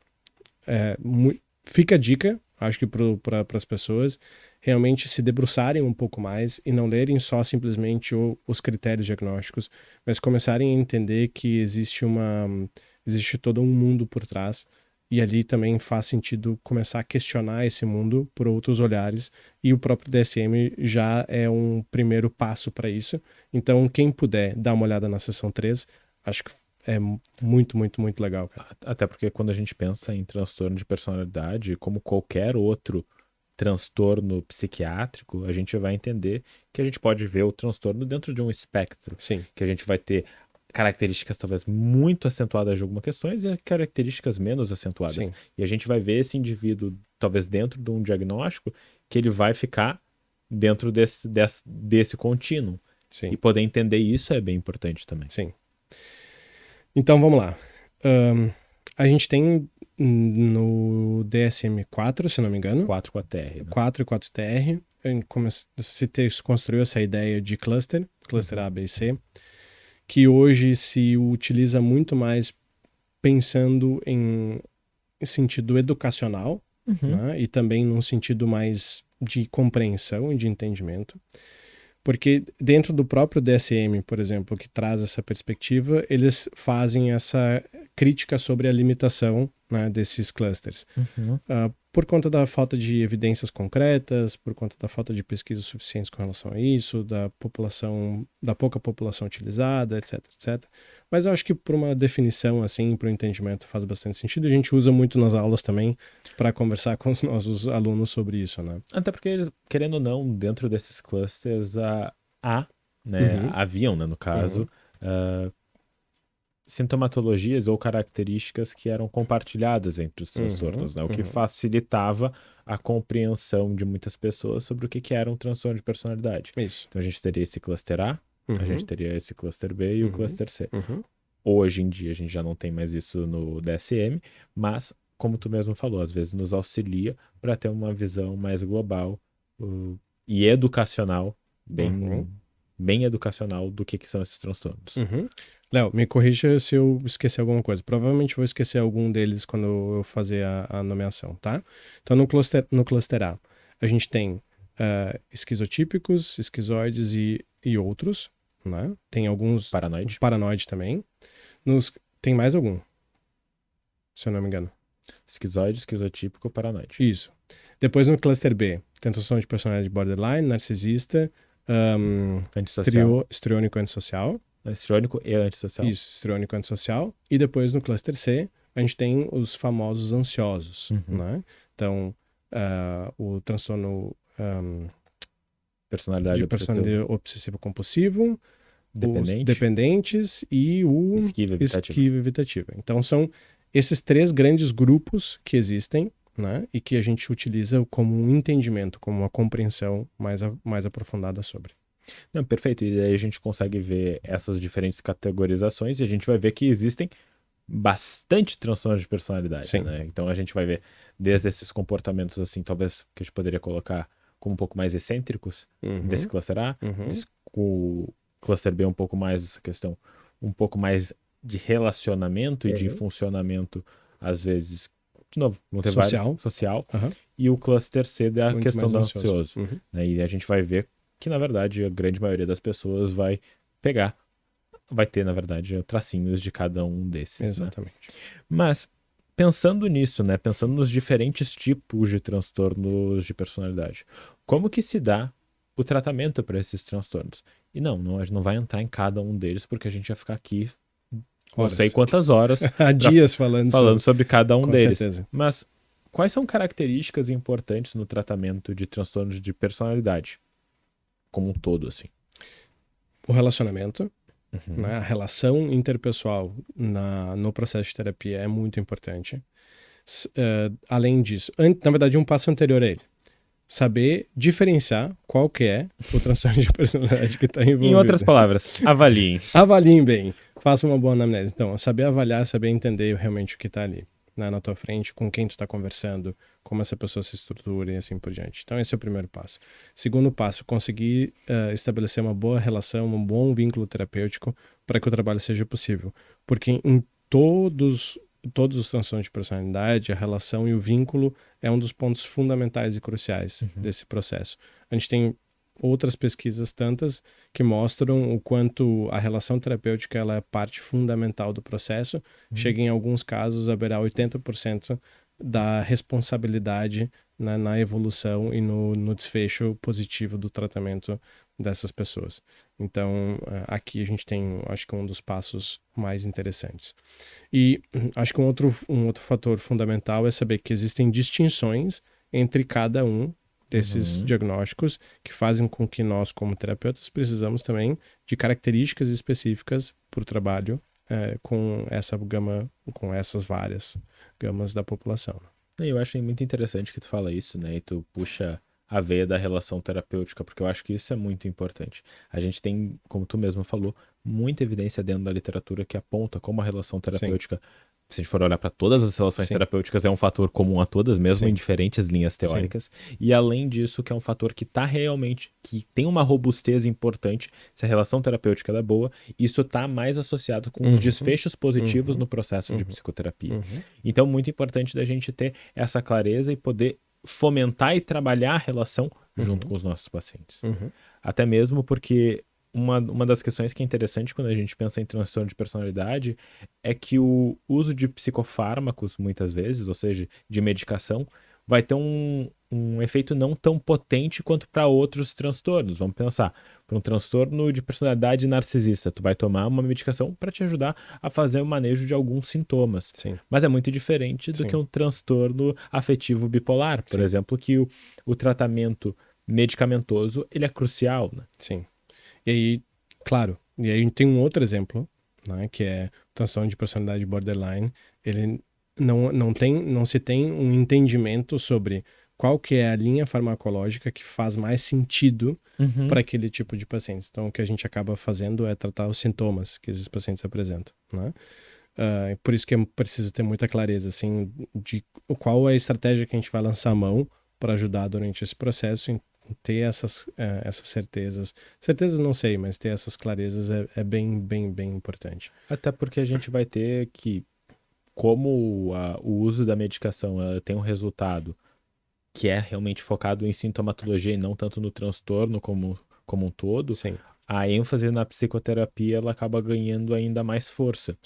fica a dica, acho que para as pessoas realmente se debruçarem um pouco mais e não lerem só simplesmente os critérios diagnósticos, mas começarem a entender que existe todo um mundo por trás, e ali também faz sentido começar a questionar esse mundo por outros olhares, e o próprio DSM já é um primeiro passo para isso. Então, quem puder dar uma olhada na seção 3, acho que é muito, muito, muito legal, cara. Até porque quando a gente pensa em transtorno de personalidade, como qualquer outro transtorno psiquiátrico, a gente vai entender que a gente pode ver o transtorno dentro de um espectro. Sim. Que a gente vai ter características talvez muito acentuadas de algumas questões e características menos acentuadas. Sim. E a gente vai ver esse indivíduo, talvez dentro de um diagnóstico, que ele vai ficar dentro desse contínuo. Sim. E poder entender isso é bem importante também. Sim. Então, vamos lá. A gente tem no DSM-4, se não me engano. 4 com a TR. Né? 4 e 4TR. Se construiu essa ideia de cluster A, B e C, que hoje se utiliza muito mais pensando em sentido educacional, né? E também num sentido mais de compreensão e de entendimento. Porque dentro do próprio DSM, por exemplo, que traz essa perspectiva, eles fazem essa crítica sobre a limitação, né, desses clusters. Por conta da falta de evidências concretas, por conta da falta de pesquisas suficientes com relação a isso, da pouca população utilizada, etc, etc. Mas eu acho que por uma definição, assim, para o entendimento faz bastante sentido. A gente usa muito nas aulas também para conversar com os nossos alunos sobre isso, né? Até porque, querendo ou não, dentro desses clusters haviam, né, no caso, sintomatologias ou características que eram compartilhadas entre os transtornos, né? O que facilitava a compreensão de muitas pessoas sobre o que era um transtorno de personalidade. Isso. Então a gente teria esse cluster A, a gente teria esse cluster B e o cluster C. Hoje em dia a gente já não tem mais isso no DSM, mas, como tu mesmo falou, às vezes nos auxilia para ter uma visão mais global e educacional, bem educacional do que são esses transtornos. Léo, me corrija se eu esquecer alguma coisa. Provavelmente vou esquecer algum deles quando eu fazer a nomeação, tá? Então, no cluster A, a gente tem esquizotípicos, esquizoides e outros, né? Tem alguns... Paranoide também. Tem mais algum, se eu não me engano. Esquizoide, esquizotípico, paranoide. Isso. Depois, no cluster B, tem transtorno de personalidade borderline, narcisista, antissocial. histriônico antissocial. Histriônico e antissocial. Isso, histriônico antissocial. E depois no cluster C, a gente tem os famosos ansiosos, né? Então, o transtorno personalidade obsessivo-compulsivo, os Dependente. dependentes e o Esquiva evitativa. Então, são esses 3 grandes grupos que existem, né? E que a gente utiliza como um entendimento, como uma compreensão mais aprofundada sobre. Não, perfeito. E aí a gente consegue ver essas diferentes categorizações e a gente vai ver que existem bastante transtornos de personalidade, né? Então a gente vai ver desde esses comportamentos, assim, talvez que a gente poderia colocar como um pouco mais excêntricos desse cluster A, o cluster B um pouco mais essa questão, um pouco mais de relacionamento e de funcionamento, às vezes, de novo, vão ter vários, social, e o cluster C da Muito questão do mais ansioso. Né? E a gente vai ver que, na verdade, a grande maioria das pessoas vai ter, na verdade, tracinhos de cada um desses. Exatamente. Né? Mas, pensando nisso, né? Pensando nos diferentes tipos de transtornos de personalidade, como que se dá o tratamento para esses transtornos? E a gente não vai entrar em cada um deles, porque a gente vai ficar aqui não sei quantas horas há dias falando sobre cada um deles. Certeza. Mas quais são características importantes no tratamento de transtornos de personalidade? Como um todo, assim. O relacionamento, né? A relação interpessoal no processo de terapia é muito importante. Além disso, na verdade, um passo anterior a ele. Saber diferenciar qual que é o transtorno de personalidade que está envolvido. Em outras palavras, avaliem. Avaliem bem. Faça uma boa anamnese. Então, saber avaliar, saber entender realmente o que está ali. né, na tua frente, com quem tu está conversando, como essa pessoa se estrutura e assim por diante. Então, esse é o primeiro passo. Segundo passo, conseguir estabelecer uma boa relação, um bom vínculo terapêutico para que o trabalho seja possível. Porque em todos os transtornos de personalidade, a relação e o vínculo é um dos pontos fundamentais e cruciais desse processo. A gente tem outras pesquisas tantas que mostram o quanto a relação terapêutica ela é parte fundamental do processo. Chega em alguns casos a beirar 80% da responsabilidade na evolução e no desfecho positivo do tratamento dessas pessoas. Então, aqui a gente tem, acho que um dos passos mais interessantes. E acho que um outro fator fundamental é saber que existem distinções entre cada um desses diagnósticos que fazem com que nós, como terapeutas, precisamos também de características específicas para o trabalho com essa gama, com essas várias gamas da população. Eu acho muito interessante que tu fala isso, né? E tu puxa a veia da relação terapêutica, porque eu acho que isso é muito importante. A gente tem, como tu mesmo falou, muita evidência dentro da literatura que aponta como a relação terapêutica, se a gente for olhar para todas as relações terapêuticas, é um fator comum a todas, mesmo em diferentes linhas teóricas. E além disso, que é um fator que está realmente, que tem uma robustez importante, se a relação terapêutica é boa, isso está mais associado com os desfechos positivos no processo de psicoterapia. Então, muito importante da gente ter essa clareza e poder fomentar e trabalhar a relação junto com os nossos pacientes. Até mesmo porque uma das questões que é interessante quando a gente pensa em transtorno de personalidade é que o uso de psicofármacos, muitas vezes, ou seja, de medicação, vai ter um efeito não tão potente quanto para outros transtornos. Vamos pensar, para um transtorno de personalidade narcisista, tu vai tomar uma medicação para te ajudar a fazer o manejo de alguns sintomas. Mas é muito diferente do que um transtorno afetivo bipolar, por exemplo, que o tratamento medicamentoso ele é crucial, né? Sim. E aí, claro, e aí tem um outro exemplo, né, que é o transtorno de personalidade borderline. Ele não se tem um entendimento sobre qual que é a linha farmacológica que faz mais sentido para aquele tipo de pacientes. Então, o que a gente acaba fazendo é tratar os sintomas que esses pacientes apresentam, né? Por isso que é preciso ter muita clareza, assim, de qual é a estratégia que a gente vai lançar a mão para ajudar durante esse processo, ter essas certezas. Certezas não sei, mas ter essas clarezas é bem, bem, bem importante. Até porque a gente vai ter que, como o uso da medicação tem um resultado que é realmente focado em sintomatologia e não tanto no transtorno como um todo, a ênfase na psicoterapia ela acaba ganhando ainda mais força.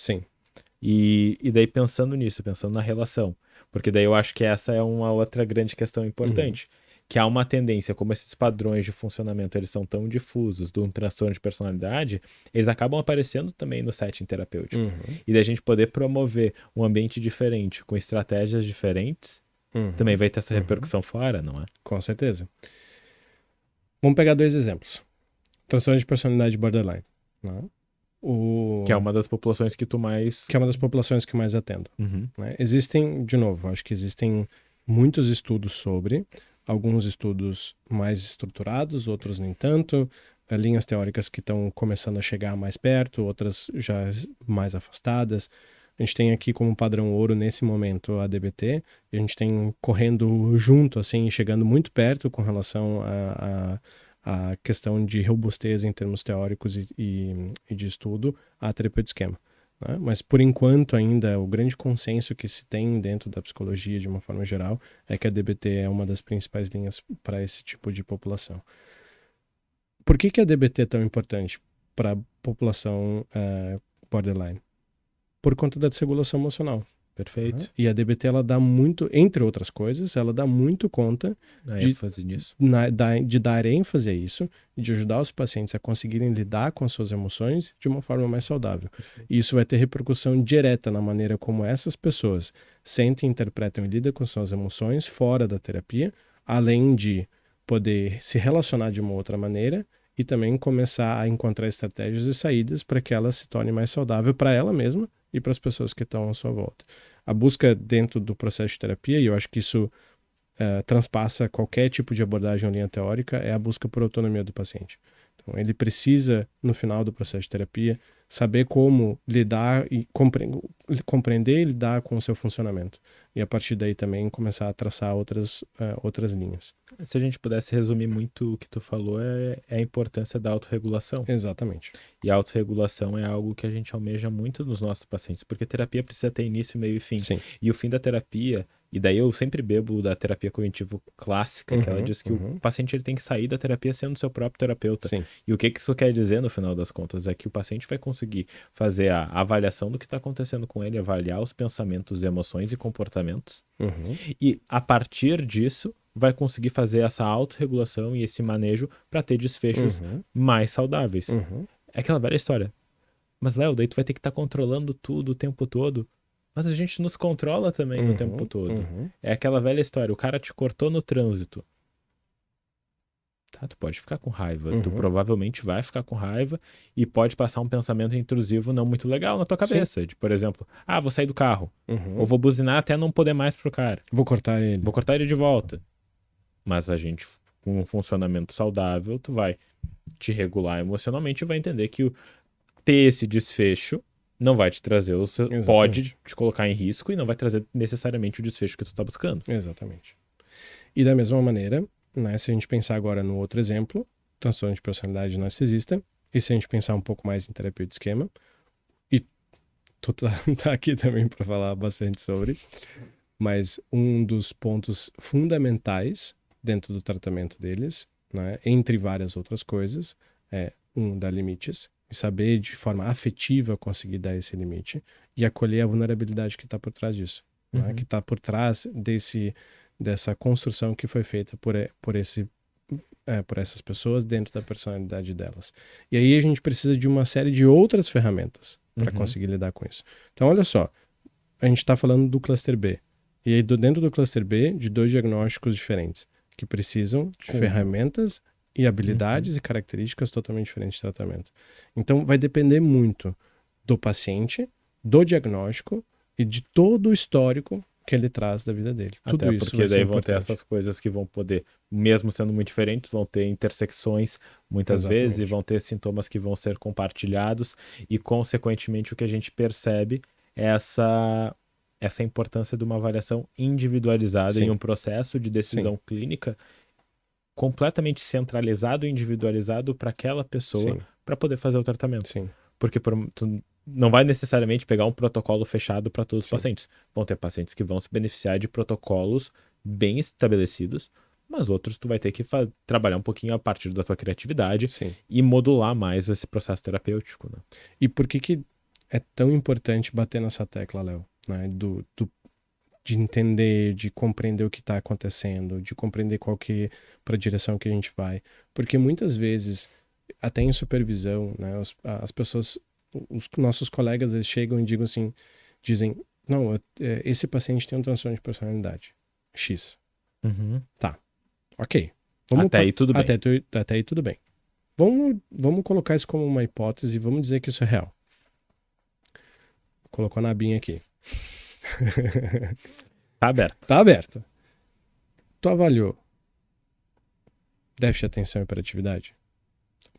E daí pensando nisso, pensando na relação, porque daí eu acho que essa é uma outra grande questão importante. Que há uma tendência, como esses padrões de funcionamento eles são tão difusos de um transtorno de personalidade, eles acabam aparecendo também no setting terapêutico. E daí a gente poder promover um ambiente diferente, com estratégias diferentes, também vai ter essa repercussão fora, não é? Com certeza. Vamos pegar 2 exemplos. Transtorno de personalidade borderline. Né? Que é uma das populações que tu mais... Que é uma das populações que mais atendo. Né? Existem, de novo, acho que existem muitos estudos sobre, alguns estudos mais estruturados, outros nem tanto, linhas teóricas que estão começando a chegar mais perto, outras já mais afastadas. A gente tem aqui como padrão ouro, nesse momento, a DBT, e a gente tem correndo junto, assim, chegando muito perto com relação a questão de robustez em termos teóricos e de estudo, a terapia de esquema. Né? Mas, por enquanto, ainda, o grande consenso que se tem dentro da psicologia, de uma forma geral, é que a DBT é uma das principais linhas para esse tipo de população. Por que a DBT é tão importante para a população borderline? Por conta da desregulação emocional. Perfeito. Né? E a DBT, ela dá muito, entre outras coisas, ela dá muito conta de dar ênfase a isso, de ajudar os pacientes a conseguirem lidar com as suas emoções de uma forma mais saudável. E isso vai ter repercussão direta na maneira como essas pessoas sentem, interpretam e lidam com suas emoções fora da terapia, além de poder se relacionar de uma outra maneira e também começar a encontrar estratégias e saídas para que ela se torne mais saudável para ela mesma e para as pessoas que estão à sua volta. A busca dentro do processo de terapia, e eu acho que isso transpassa qualquer tipo de abordagem ou linha teórica, é a busca por autonomia do paciente. Então, ele precisa, no final do processo de terapia, saber como lidar e compreender e lidar com o seu funcionamento. E a partir daí também começar a traçar outras linhas. Se a gente pudesse resumir muito o que tu falou, é a importância da autorregulação. Exatamente. E a autorregulação é algo que a gente almeja muito nos nossos pacientes, porque terapia precisa ter início, meio e fim. Sim. E o fim da terapia, e daí eu sempre bebo da terapia cognitivo clássica, que ela diz que o paciente ele tem que sair da terapia sendo seu próprio terapeuta. Sim. E o que isso quer dizer no final das contas? É que o paciente vai conseguir fazer a avaliação do que está acontecendo com ele, avaliar os pensamentos, emoções e comportamentos, e a partir disso vai conseguir fazer essa autorregulação e esse manejo para ter desfechos mais saudáveis. É aquela velha história. Mas, Léo, daí tu vai ter que estar controlando tudo o tempo todo. Mas a gente nos controla também o tempo todo. É aquela velha história. O cara te cortou no trânsito. Tá, tu pode ficar com raiva. Tu provavelmente vai ficar com raiva e pode passar um pensamento intrusivo não muito legal na tua cabeça. De, por exemplo, vou sair do carro. Ou vou buzinar até não poder mais pro cara. Vou cortar ele. Vou cortar ele de volta. Mas a gente, com um funcionamento saudável, tu vai te regular emocionalmente e vai entender que ter esse desfecho não vai te trazer pode te colocar em risco e não vai trazer necessariamente o desfecho que tu tá buscando. Exatamente. E da mesma maneira, né, se a gente pensar agora no outro exemplo, transtorno de personalidade narcisista, e se a gente pensar um pouco mais em terapia de esquema, e tu tá aqui também para falar bastante sobre, mas um dos pontos fundamentais dentro do tratamento deles, né, entre várias outras coisas, é dar limites, e saber de forma afetiva conseguir dar esse limite e acolher a vulnerabilidade que está por trás disso, né? Que está por trás dessa construção que foi feita por essas pessoas dentro da personalidade delas. E aí a gente precisa de uma série de outras ferramentas para conseguir lidar com isso. Então, olha só, a gente está falando do cluster B. E aí, dentro do cluster B, de 2 diagnósticos diferentes, que precisam de ferramentas e habilidades e características totalmente diferentes de tratamento. Então, vai depender muito do paciente, do diagnóstico e de todo o histórico que ele traz da vida dele. Até Tudo isso porque vai ser daí vão importante. ter essas coisas que vão poder, mesmo sendo muito diferentes, vão ter intersecções muitas vezes e vão ter sintomas que vão ser compartilhados e, consequentemente, o que a gente percebe é essa importância de uma avaliação individualizada em um processo de decisão clínica completamente centralizado e individualizado para aquela pessoa para poder fazer o tratamento. Porque tu não vai necessariamente pegar um protocolo fechado para todos os pacientes. Vão ter pacientes que vão se beneficiar de protocolos bem estabelecidos, mas outros tu vai ter que trabalhar um pouquinho a partir da tua criatividade e modular mais esse processo terapêutico. Né? E por que é tão importante bater nessa tecla, Léo? Né? De entender, de compreender o que está acontecendo, de compreender para a direção que a gente vai. Porque muitas vezes, até em supervisão, né, as pessoas, os nossos colegas, eles chegam e dizem, não, esse paciente tem um transtorno de personalidade. X. Tá. Ok. Até aí tudo bem. Até aí tudo bem. Vamos colocar isso como uma hipótese e vamos dizer que isso é real. Colocou na abinha aqui. Tá aberto. Tá aberto. Tu avaliou déficit de atenção e hiperatividade?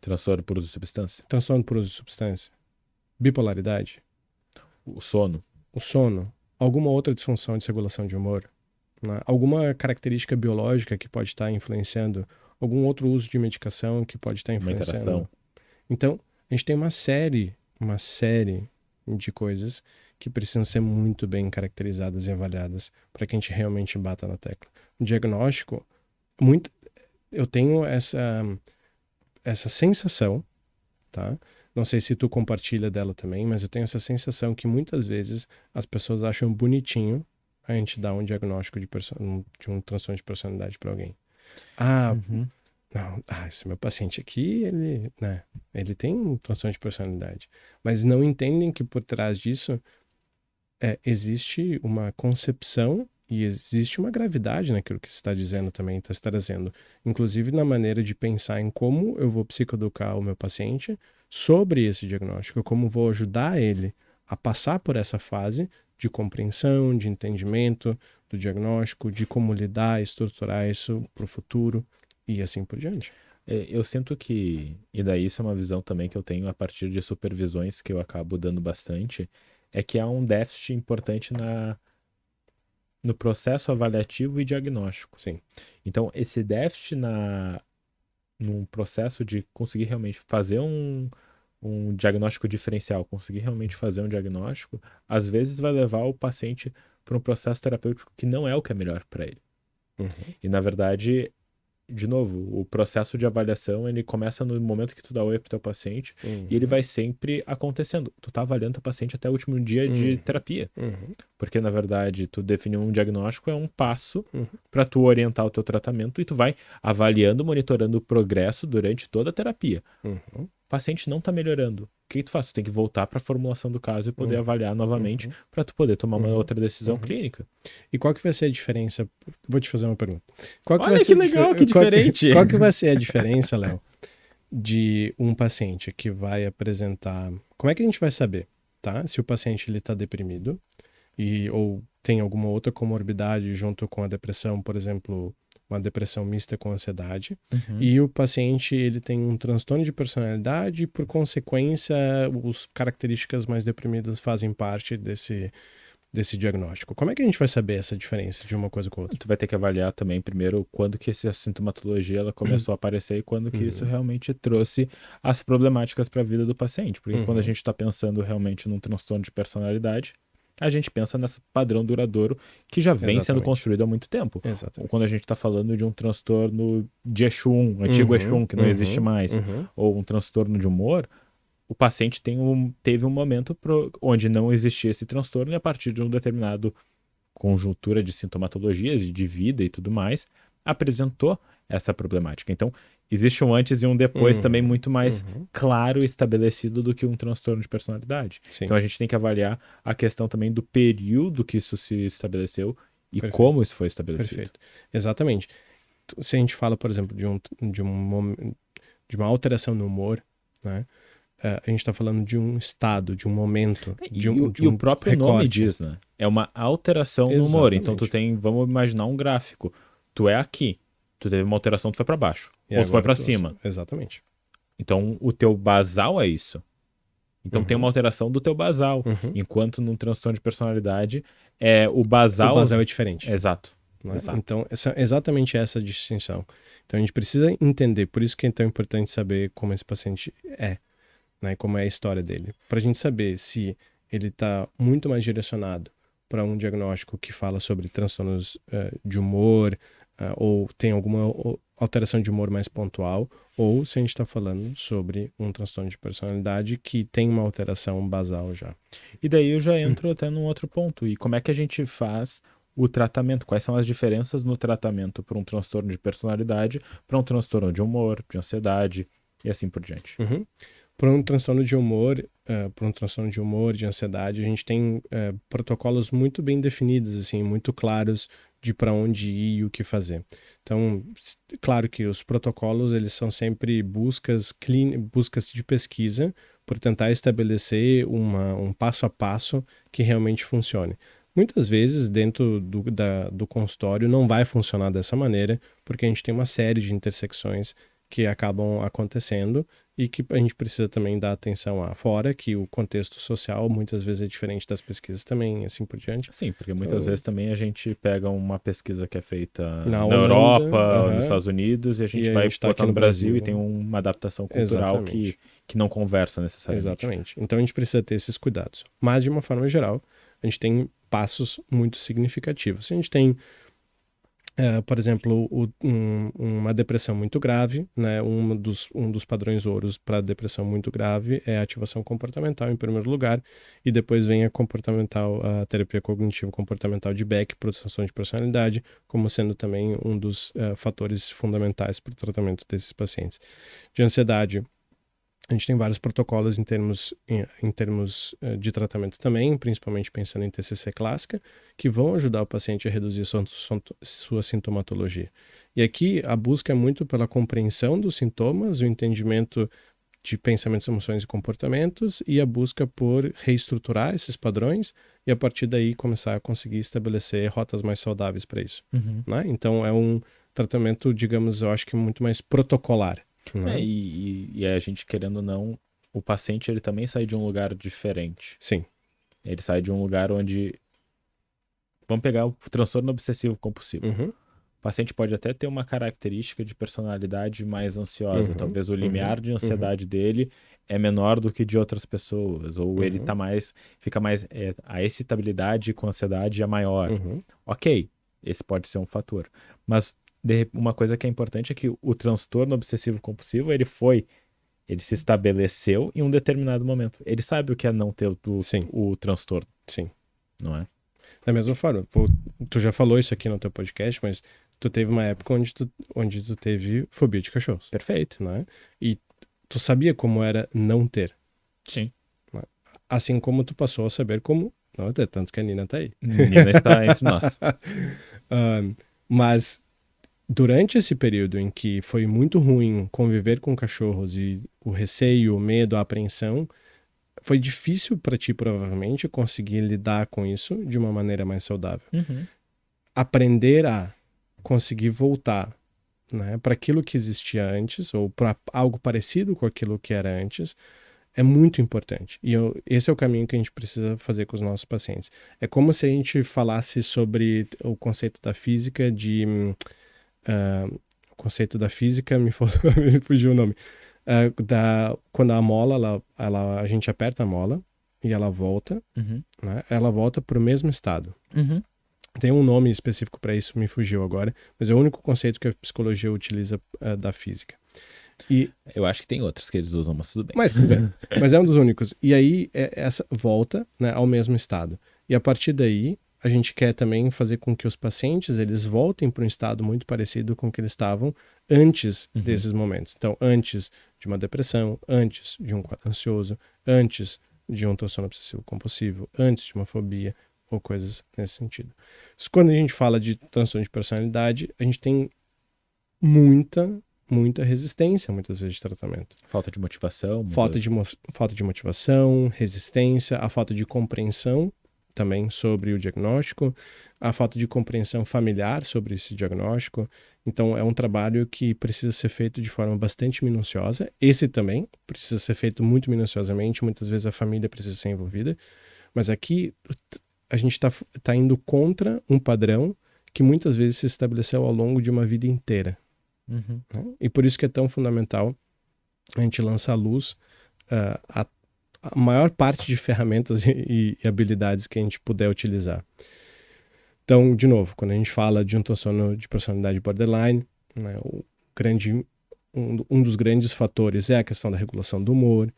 Transtorno por uso de substância? Transtorno por uso de substância? Bipolaridade? O sono? O sono? Alguma outra disfunção de regulação de humor? Né? Alguma característica biológica que pode estar influenciando? Algum outro uso de medicação que pode estar influenciando? Então, a gente tem uma série de coisas que precisam ser muito bem caracterizadas e avaliadas para que a gente realmente bata na tecla. O diagnóstico, eu tenho essa sensação, tá? Não sei se tu compartilha dela também, mas eu tenho essa sensação que muitas vezes as pessoas acham bonitinho a gente dar um diagnóstico de um transtorno de personalidade para alguém. Não, esse meu paciente aqui, ele tem um transtorno de personalidade. Mas não entendem que por trás disso existe uma concepção e existe uma gravidade naquilo que você está dizendo também, está se trazendo. Inclusive na maneira de pensar em como eu vou psicoeducar o meu paciente sobre esse diagnóstico, como vou ajudar ele a passar por essa fase de compreensão, de entendimento do diagnóstico, de como lidar e estruturar isso para o futuro e assim por diante. Eu sinto que, e daí isso é uma visão também que eu tenho a partir de supervisões que eu acabo dando bastante, é que há um déficit importante no processo avaliativo e diagnóstico. Sim. Então, esse déficit num processo de conseguir realmente fazer um diagnóstico diferencial, conseguir realmente fazer um diagnóstico, às vezes vai levar o paciente para um processo terapêutico que não é o que é melhor para ele. Uhum. E, na verdade, de novo, o processo de avaliação, ele começa no momento que tu dá oi pro teu paciente e ele vai sempre acontecendo. Tu tá avaliando teu paciente até o último dia de terapia. Uhum. Porque, na verdade, tu definir um diagnóstico é um passo Uhum. para tu orientar o teu tratamento e tu vai avaliando, monitorando o progresso durante toda a terapia. Uhum. O paciente não tá melhorando. O que tu faz? Tu tem que voltar para a formulação do caso e poder avaliar novamente para tu poder tomar uma outra decisão clínica. E qual que vai ser a diferença? Vou te fazer uma pergunta. Qual que Olha vai que ser legal, que diferente! Qual que vai ser a diferença, Léo, de um paciente que vai apresentar... Como é que a gente vai saber, tá? Se o paciente ele tá deprimido ou tem alguma outra comorbidade junto com a depressão, por exemplo, uma depressão mista com ansiedade, e o paciente ele tem um transtorno de personalidade e, por consequência, as características mais deprimidas fazem parte desse diagnóstico. Como é que a gente vai saber essa diferença de uma coisa com a outra? Tu vai ter que avaliar também primeiro quando que essa sintomatologia ela começou a aparecer e quando que isso realmente trouxe as problemáticas para a vida do paciente. Porque quando a gente está pensando realmente num transtorno de personalidade, a gente pensa nesse padrão duradouro que já vem sendo construído há muito tempo. Ou quando a gente está falando de um transtorno de eixo 1, antigo eixo 1, que não existe mais, ou um transtorno de humor, o paciente teve um momento onde não existia esse transtorno e a partir de um determinado conjuntura de sintomatologias, de vida e tudo mais, apresentou essa problemática. Então, existe um antes e um depois também muito mais claro e estabelecido do que um transtorno de personalidade. Sim. Então, a gente tem que avaliar a questão também do período que isso se estabeleceu e como isso foi estabelecido. Perfeito. Exatamente. Se a gente fala, por exemplo, de uma alteração no humor, né? A gente está falando de um estado, de um momento, e o próprio nome diz, né? É uma alteração no humor. Então vamos imaginar um gráfico. Tu é aqui, tu teve uma alteração, tu foi para baixo, ou tu foi para cima. Exatamente. Então o teu basal é isso. Então tem uma alteração do teu basal, enquanto num transtorno de personalidade o basal... O basal é diferente. Exato. Né? Então exatamente essa distinção. Então a gente precisa entender, por isso que é tão importante saber como esse paciente é. Né, como é a história dele, para a gente saber se ele está muito mais direcionado para um diagnóstico que fala sobre transtornos de humor ou tem alguma alteração de humor mais pontual, ou se a gente está falando sobre um transtorno de personalidade que tem uma alteração basal já. E daí eu já entro até num outro ponto, e como é que a gente faz o tratamento? Quais são as diferenças no tratamento para um transtorno de personalidade, para um transtorno de humor, de ansiedade e assim por diante? Para um transtorno de humor, de ansiedade, a gente tem protocolos muito bem definidos, assim, muito claros de para onde ir e o que fazer. Então, claro que os protocolos eles são sempre buscas de pesquisa por tentar estabelecer um passo a passo que realmente funcione. Muitas vezes, dentro do consultório, não vai funcionar dessa maneira, porque a gente tem uma série de intersecções que acabam acontecendo e que a gente precisa também dar atenção a fora, que o contexto social muitas vezes é diferente das pesquisas também, assim por diante. Sim, porque muitas vezes também a gente pega uma pesquisa que é feita na Holanda, Europa, nos Estados Unidos, e a gente vai botar aqui no Brasil e tem uma adaptação cultural que não conversa necessariamente. Exatamente. Então a gente precisa ter esses cuidados. Mas, de uma forma geral, a gente tem passos muito significativos. A gente tem por exemplo, uma depressão muito grave, né? Um dos padrões ouros para depressão muito grave é a ativação comportamental, em primeiro lugar, e depois vem a terapia cognitivo comportamental de Beck, para transtorno de personalidade, como sendo também um dos fatores fundamentais para o tratamento desses pacientes. De ansiedade, a gente tem vários protocolos em termos de tratamento também, principalmente pensando em TCC clássica, que vão ajudar o paciente a reduzir sua sintomatologia. E aqui a busca é muito pela compreensão dos sintomas, o entendimento de pensamentos, emoções e comportamentos e a busca por reestruturar esses padrões e a partir daí começar a conseguir estabelecer rotas mais saudáveis para isso. Né? Então é um tratamento, digamos, eu acho que muito mais protocolar. né? E a gente, querendo ou não, o paciente ele também sai de um lugar diferente. Sim. Ele sai de um lugar onde... Vamos pegar o transtorno obsessivo compulsivo. Uhum. O paciente pode até ter uma característica de personalidade mais ansiosa. Uhum. Talvez o limiar de Uhum. ansiedade dele é menor do que de outras pessoas. Ou ele Uhum. tá mais... Fica mais... a excitabilidade com ansiedade é maior. Uhum. Ok, esse pode ser um fator. Mas uma coisa que é importante é que o transtorno obsessivo compulsivo, ele se estabeleceu em um determinado momento. Ele sabe o que é não ter Sim. o transtorno, Sim. não é? Da mesma forma, tu já falou isso aqui no teu podcast, mas tu teve uma época onde tu teve fobia de cachorros, Perfeito. né? E tu sabia como era não ter. Sim. Assim como tu passou a saber como não ter, tanto que a Nina tá aí. Nina está entre nós. Mas durante esse período em que foi muito ruim conviver com cachorros e o receio, o medo, a apreensão, foi difícil para ti, provavelmente, conseguir lidar com isso de uma maneira mais saudável. Uhum. Aprender a conseguir voltar, né, para aquilo que existia antes, ou para algo parecido com aquilo que era antes, é muito importante. E esse é o caminho que a gente precisa fazer com os nossos pacientes. É como se a gente falasse sobre o conceito da física de... o conceito da física, me fugiu o nome. Quando a mola, a gente aperta a mola e ela volta, Uhum. né, ela volta para o mesmo estado. Uhum. Tem um nome específico para isso, me fugiu agora, mas é o único conceito que a psicologia utiliza da física. E, Eu acho que tem outros que eles usam, mas tudo bem. mas tudo bem. Mas é um dos únicos. E aí, essa volta, né, ao mesmo estado. E a partir daí, a gente quer também fazer com que os pacientes eles voltem para um estado muito parecido com o que eles estavam antes desses momentos. Então, antes de uma depressão, antes de um quadro ansioso, antes de um transtorno obsessivo compulsivo, antes de uma fobia ou coisas nesse sentido. Quando a gente fala de transtorno de personalidade, a gente tem muita resistência, muitas vezes, de tratamento. Falta de motivação. Falta de motivação, resistência, a falta de compreensão também sobre o diagnóstico, a falta de compreensão familiar sobre esse diagnóstico. Então, é um trabalho que precisa ser feito de forma bastante minuciosa. Esse também precisa ser feito muito minuciosamente, muitas vezes a família precisa ser envolvida, mas aqui a gente tá indo contra um padrão que muitas vezes se estabeleceu ao longo de uma vida inteira. Uhum. Né? E por isso que é tão fundamental a gente lançar à luz a maior parte de ferramentas e habilidades que a gente puder utilizar. Então, de novo, quando a gente fala de um transtorno de personalidade borderline, né, um dos grandes fatores é a questão da regulação do humor,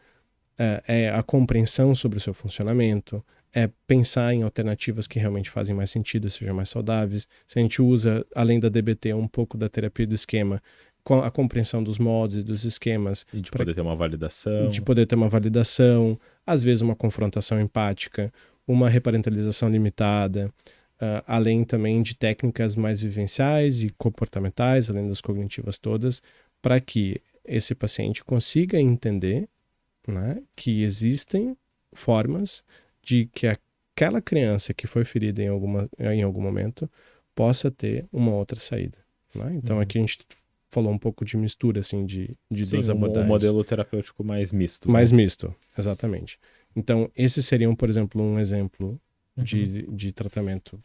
é a compreensão sobre o seu funcionamento, é pensar em alternativas que realmente fazem mais sentido, sejam mais saudáveis. Se a gente usa, além da DBT, um pouco da terapia do esquema, com a compreensão dos modos e dos esquemas. E de poder ter uma validação. De poder ter uma validação, às vezes uma confrontação empática, uma reparentalização limitada, além também de técnicas mais vivenciais e comportamentais, além das cognitivas todas, para que esse paciente consiga entender, né, que existem formas de que aquela criança que foi ferida em algum momento possa ter uma outra saída. Né? Então aqui a gente falou um pouco de mistura assim, de duas abordagens. Um modelo terapêutico mais misto. Mais misto, exatamente. Então esses seriam, por exemplo, um exemplo de tratamento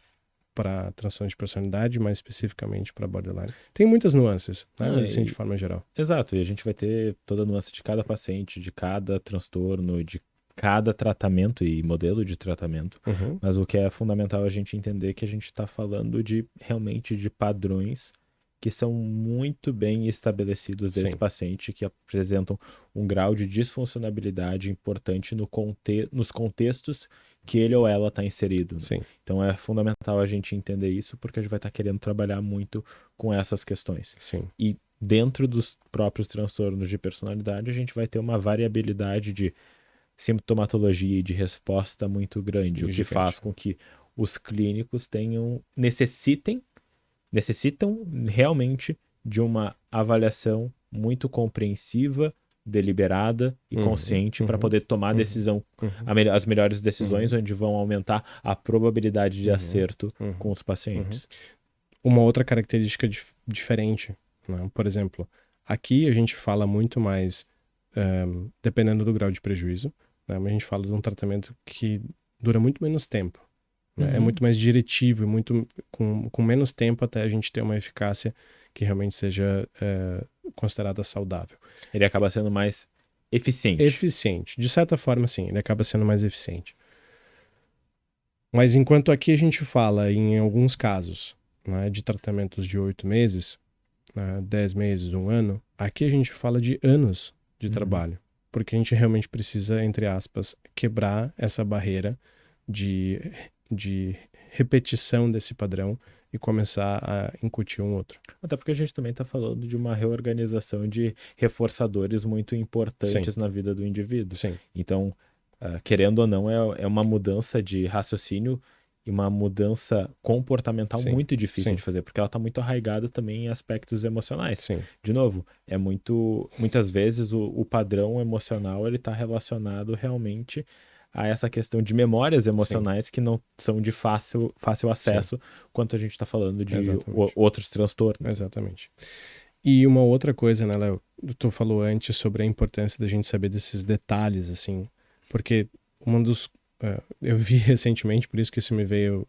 para transtorno de personalidade, mais especificamente para borderline. Tem muitas nuances, né? Assim, de forma geral. Exato, e a gente vai ter toda a nuance de cada paciente, de cada transtorno, de cada tratamento e modelo de tratamento. Mas o que é fundamental a gente entender que a gente está falando realmente de padrões que são muito bem estabelecidos desse paciente, que apresentam um grau de disfuncionalidade importante nos contextos que ele ou ela está inserido. Sim. Então é fundamental a gente entender isso, porque a gente vai estar querendo trabalhar muito com essas questões. Sim. E dentro dos próprios transtornos de personalidade, a gente vai ter uma variabilidade de sintomatologia e de resposta muito grande, o que faz com que os clínicos necessitam realmente de uma avaliação muito compreensiva, deliberada e consciente para poder tomar a decisão, as melhores decisões, onde vão aumentar a probabilidade de acerto com os pacientes. Uma outra característica diferente, né? Por exemplo, Aqui a gente fala muito mais, dependendo do grau de prejuízo, né? Mas a gente fala de um tratamento que dura muito menos tempo. Né? É muito mais diretivo e muito com menos tempo até a gente ter uma eficácia que realmente seja considerada saudável. Ele acaba sendo mais eficiente. Eficiente. De certa forma, sim, ele acaba sendo mais eficiente. Mas enquanto aqui a gente fala, em alguns casos, né, de tratamentos de 8 meses, 10 meses, 1 ano, aqui a gente fala de anos de trabalho. Porque a gente realmente precisa, entre aspas, quebrar essa barreira de repetição desse padrão e começar a incutir um outro. Até porque a gente também está falando de uma reorganização de reforçadores muito importantes na vida do indivíduo. Sim. Então, querendo ou não, é uma mudança de raciocínio e uma mudança comportamental muito difícil de fazer, porque ela está muito arraigada também em aspectos emocionais. Sim. De novo, muitas vezes o padrão emocional ele está relacionado realmente a essa questão de memórias emocionais que não são de fácil acesso quanto a gente está falando de outros transtornos. Exatamente. E uma outra coisa, né, Léo? Tu falou antes sobre a importância da gente saber desses detalhes, assim, porque eu vi recentemente, por isso que isso me veio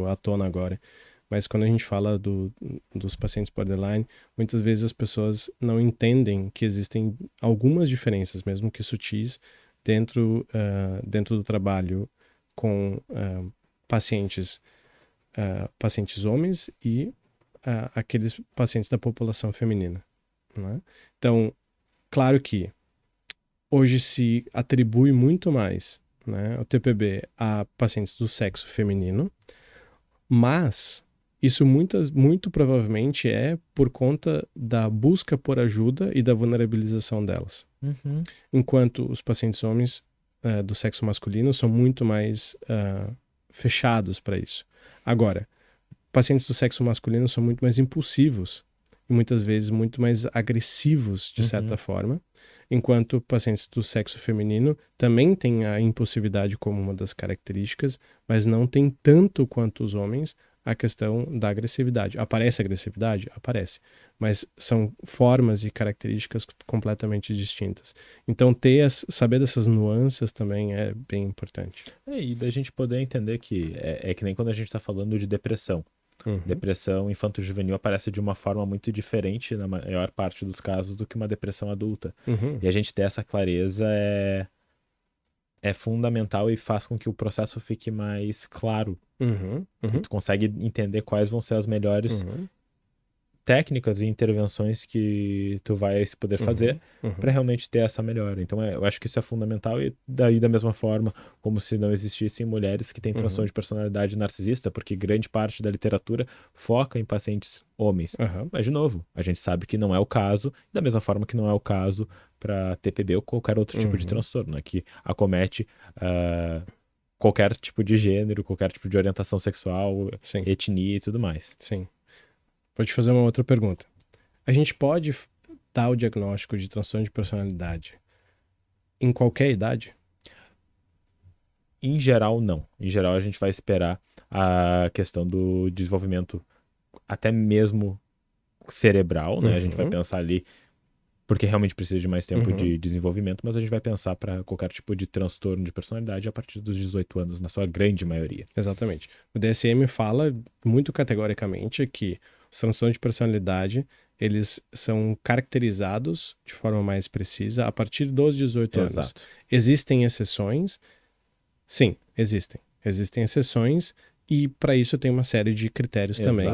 à tona agora, mas quando a gente fala dos pacientes borderline, muitas vezes as pessoas não entendem que existem algumas diferenças, mesmo que sutis, dentro do trabalho com pacientes homens e aqueles pacientes da população feminina. Né? Então, claro que hoje se atribui muito mais, né, o TPB a pacientes do sexo feminino, mas isso muito provavelmente é por conta da busca por ajuda e da vulnerabilização delas. Enquanto os pacientes homens do sexo masculino são muito mais fechados para isso. Agora, pacientes do sexo masculino são muito mais impulsivos e muitas vezes muito mais agressivos, de certa forma, enquanto pacientes do sexo feminino também têm a impulsividade como uma das características, mas não tem tanto quanto os homens a questão da agressividade. Aparece agressividade? Aparece. Mas são formas e características completamente distintas. Então, saber dessas nuances também é bem importante. E da gente poder entender que é que nem quando a gente está falando de depressão. Depressão infanto-juvenil aparece de uma forma muito diferente, na maior parte dos casos, do que uma depressão adulta. E a gente ter essa clareza é fundamental e faz com que o processo fique mais claro. Tu consegue entender quais vão ser as melhores técnicas e intervenções que tu vai poder fazer para realmente ter essa melhora. Então, eu acho que isso é fundamental e daí da mesma forma como se não existissem mulheres que têm transtorno de personalidade narcisista, porque grande parte da literatura foca em pacientes homens. Mas, de novo, a gente sabe que não é o caso, da mesma forma que não é o caso para TPB ou qualquer outro tipo de transtorno, né, que acomete qualquer tipo de gênero, qualquer tipo de orientação sexual, etnia e tudo mais. Sim. Vou te fazer uma outra pergunta. A gente pode dar o diagnóstico de transtorno de personalidade em qualquer idade? Em geral, não. Em geral, a gente vai esperar a questão do desenvolvimento até mesmo cerebral, né? A gente vai pensar ali, porque realmente precisa de mais tempo de desenvolvimento, mas a gente vai pensar para qualquer tipo de transtorno de personalidade a partir dos 18 anos, na sua grande maioria. Exatamente. O DSM fala muito categoricamente que os transtornos de personalidade, eles são caracterizados de forma mais precisa a partir dos 18 anos. Existem exceções? Sim, existem. Existem exceções e para isso tem uma série de critérios também.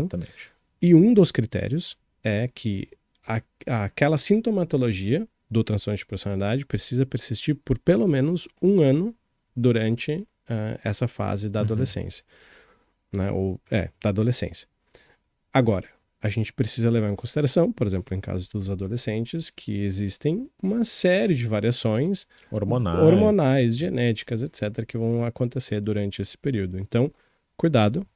E um dos critérios é que aquela sintomatologia do transtorno de personalidade precisa persistir por pelo menos 1 ano durante essa fase da adolescência. Né? Da adolescência. Agora, a gente precisa levar em consideração, por exemplo, em casos dos adolescentes, que existem uma série de variações hormonais, genéticas, etc., que vão acontecer durante esse período. Então, cuidado.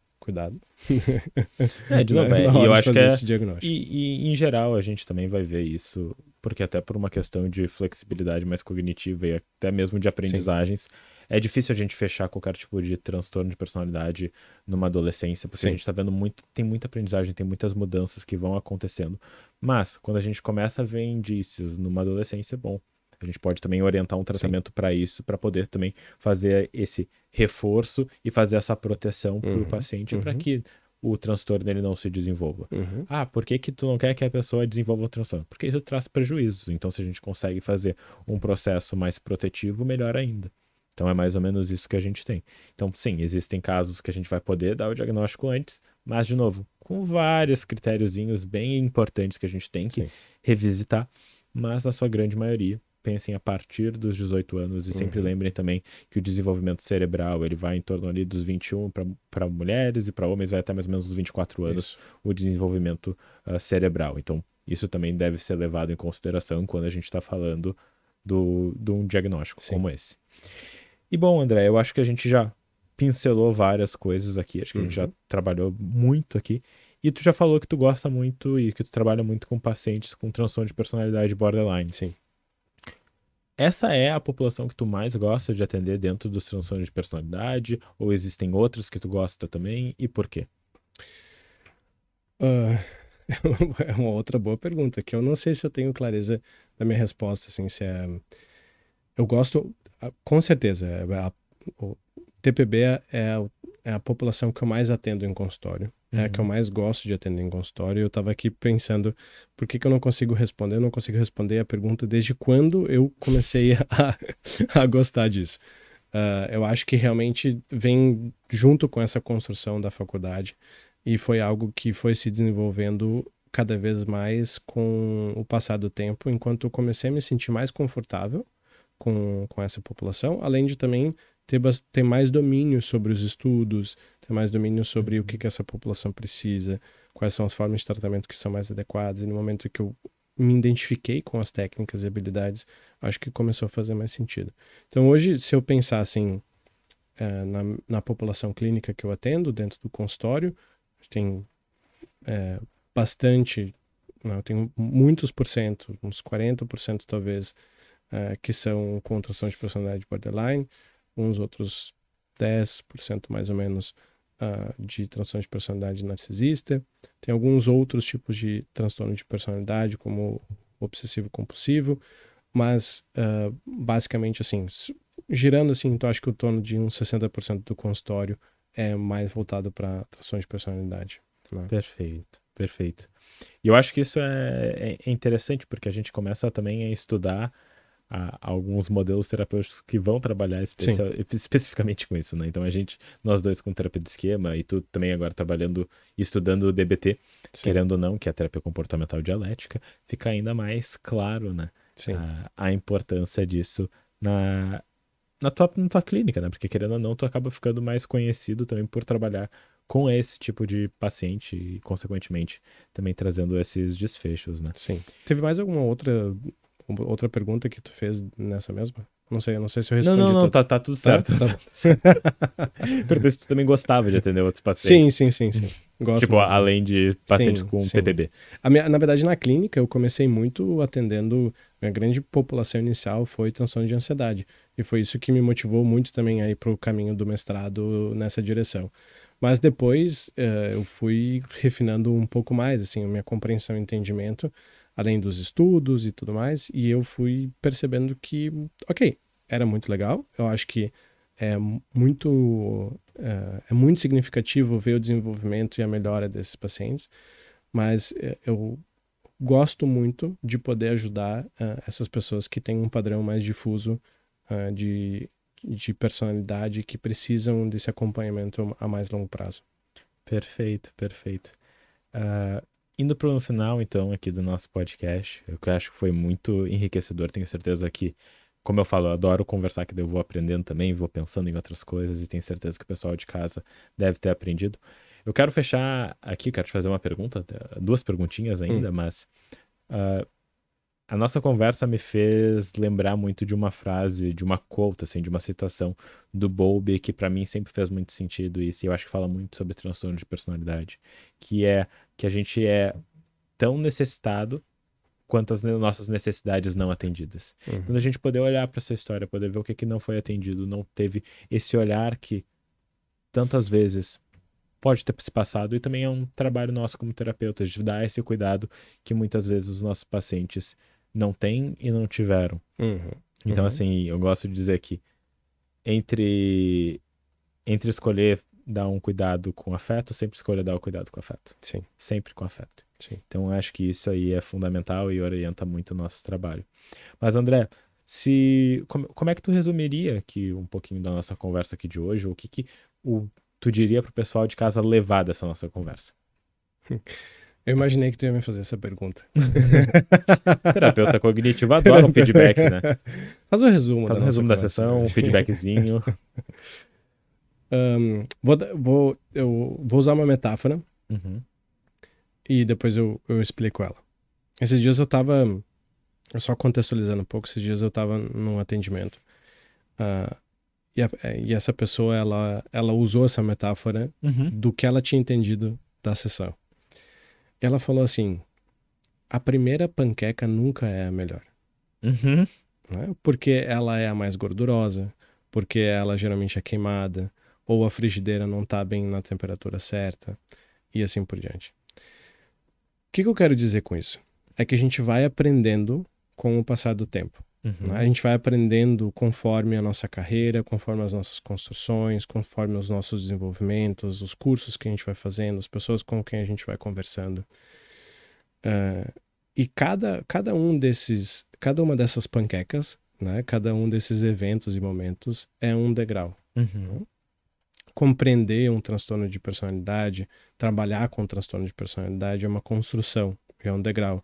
De novo, e eu acho que e em geral a gente também vai ver isso, porque até por uma questão de flexibilidade mais cognitiva e até mesmo de aprendizagens, é difícil a gente fechar qualquer tipo de transtorno de personalidade numa adolescência, porque a Sim. gente tá vendo tem muita aprendizagem, tem muitas mudanças que vão acontecendo. Mas, quando a gente começa a ver indícios numa adolescência, bom, a gente pode também orientar um Sim. tratamento para isso, para poder também fazer esse reforço e fazer essa proteção para o paciente para que o transtorno ele não se desenvolva. Ah, por que que tu não quer que a pessoa desenvolva o transtorno? Porque isso traz prejuízos. Então, se a gente consegue fazer um processo mais protetivo, melhor ainda. Então, é mais ou menos isso que a gente tem. Então, sim, existem casos que a gente vai poder dar o diagnóstico antes, mas, de novo, com vários critériozinhos bem importantes que a gente tem que Sim. revisitar, mas na sua grande maioria, pensem a partir dos 18 anos e sempre lembrem também que o desenvolvimento cerebral ele vai em torno ali dos 21 para mulheres e para homens vai até mais ou menos os 24 anos Isso. o desenvolvimento cerebral. Então, isso também deve ser levado em consideração quando a gente está falando de um diagnóstico Sim. como esse. E bom, André, eu acho que a gente já pincelou várias coisas aqui, acho que a gente já trabalhou muito aqui. E tu já falou que tu gosta muito e que tu trabalha muito com pacientes com transtorno de personalidade borderline. Sim. Essa é a população que tu mais gosta de atender dentro dos transtornos de personalidade? Ou existem outras que tu gosta também? E por quê? É uma outra boa pergunta, que eu não sei se eu tenho clareza da minha resposta, assim, se é... Eu gosto, com certeza, o TPB é a população que eu mais atendo em consultório, é a que eu mais gosto de atender em consultório. Eu estava aqui pensando, por que que eu não consigo responder? Eu não consigo responder a pergunta desde quando eu comecei a gostar disso. Eu acho que realmente vem junto com essa construção da faculdade e foi algo que foi se desenvolvendo cada vez mais com o passar do tempo, enquanto eu comecei a me sentir mais confortável com essa população, além de também ter mais domínio sobre os estudos, ter mais domínio sobre o que essa população precisa, quais são as formas de tratamento que são mais adequadas, e no momento que eu me identifiquei com as técnicas e habilidades, acho que começou a fazer mais sentido. Então hoje, se eu pensar assim, na população clínica que eu atendo dentro do consultório, tem bastante, não, eu tenho muitos porcento, uns 40% talvez, que são com transtorno de personalidade borderline, uns outros 10% mais ou menos de transtorno de personalidade narcisista. Tem alguns outros tipos de transtorno de personalidade, como obsessivo compulsivo, mas basicamente assim, girando assim, então acho que o torno de uns 60% do consultório é mais voltado para transtorno de personalidade. Né? Perfeito, perfeito. E eu acho que isso é interessante, porque a gente começa também a estudar alguns modelos terapêuticos que vão trabalhar especificamente com isso, né? Então nós dois com terapia de esquema e tu também agora trabalhando e estudando o DBT, querendo ou não, que é a terapia comportamental dialética, fica ainda mais claro, né? A importância disso na tua clínica, né? Porque querendo ou não, tu acaba ficando mais conhecido também por trabalhar com esse tipo de paciente e, consequentemente, também trazendo esses desfechos, né? Sim. Teve mais alguma outra pergunta que tu fez nessa mesma? Não sei se eu respondi Não, todas. tá tudo certo. Tá bom. Perguntou se tu também gostava de atender outros pacientes. Sim. Gosto Tipo, muito. além de pacientes com TPB. Na verdade, na clínica, eu comecei muito atendendo... Minha grande população inicial foi transtorno de ansiedade. E foi isso que me motivou muito também a ir para o caminho do mestrado nessa direção. Mas depois, eu fui refinando um pouco mais, assim, a minha compreensão e entendimento, além dos estudos e tudo mais, e eu fui percebendo que, ok, era muito legal. Eu acho que é muito significativo ver o desenvolvimento e a melhora desses pacientes, mas eu gosto muito de poder ajudar essas pessoas que têm um padrão mais difuso de personalidade, que precisam desse acompanhamento a mais longo prazo. Perfeito. Indo para o final, então, aqui do nosso podcast, eu acho que foi muito enriquecedor. Tenho certeza que, como eu falo, eu adoro conversar, que eu vou aprendendo também, vou pensando em outras coisas e tenho certeza que o pessoal de casa deve ter aprendido. Eu quero fechar aqui, quero te fazer uma pergunta, 2 perguntinhas ainda, mas a nossa conversa me fez lembrar muito de uma frase, de uma quote, assim, de uma citação do Bowlby, que para mim sempre fez muito sentido isso, e eu acho que fala muito sobre transtorno de personalidade, que é que a gente é tão necessitado quanto as nossas necessidades não atendidas. Então a gente poder olhar para essa história, poder ver o que não foi atendido, não teve esse olhar que tantas vezes pode ter se passado, e também é um trabalho nosso como terapeutas de dar esse cuidado que muitas vezes os nossos pacientes não têm e não tiveram. Então, assim, eu gosto de dizer que entre escolher dar um cuidado com afeto, sempre escolha dar o cuidado com afeto. Sim. Sempre com afeto. Sim. Então, eu acho que isso aí é fundamental e orienta muito o nosso trabalho. Mas, André, como é que tu resumiria aqui um pouquinho da nossa conversa aqui de hoje? O que tu diria pro pessoal de casa levar dessa nossa conversa? Eu imaginei que tu ia me fazer essa pergunta. Terapeuta cognitivo adora um feedback, né? Faz um resumo Faz um resumo da sessão, um feedbackzinho. Eu vou usar uma metáfora e depois eu explico ela. Esses dias só contextualizando um pouco, esses dias eu tava num atendimento. E essa pessoa, ela usou essa metáfora do que ela tinha entendido da sessão. Ela falou assim: a primeira panqueca nunca é a melhor. Né? Porque ela é a mais gordurosa, porque ela geralmente é queimada, ou a frigideira não está bem na temperatura certa, e assim por diante. O que eu quero dizer com isso? É que a gente vai aprendendo com o passar do tempo. Né? A gente vai aprendendo conforme a nossa carreira, conforme as nossas construções, conforme os nossos desenvolvimentos, os cursos que a gente vai fazendo, as pessoas com quem a gente vai conversando. E cada uma dessas panquecas, né? Cada um desses eventos e momentos é um degrau. Compreender um transtorno de personalidade, trabalhar com um transtorno de personalidade é uma construção, é um degrau.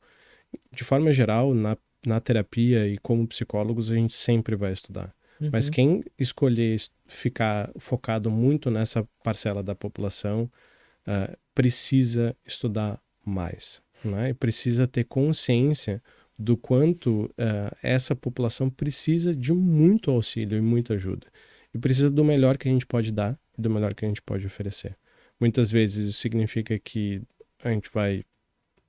De forma geral, na terapia e como psicólogos, a gente sempre vai estudar. Mas quem escolher ficar focado muito nessa parcela da população precisa estudar mais, né? E precisa ter consciência do quanto essa população precisa de muito auxílio e muita ajuda. E precisa do melhor que a gente pode dar e do melhor que a gente pode oferecer. Muitas vezes isso significa que a gente vai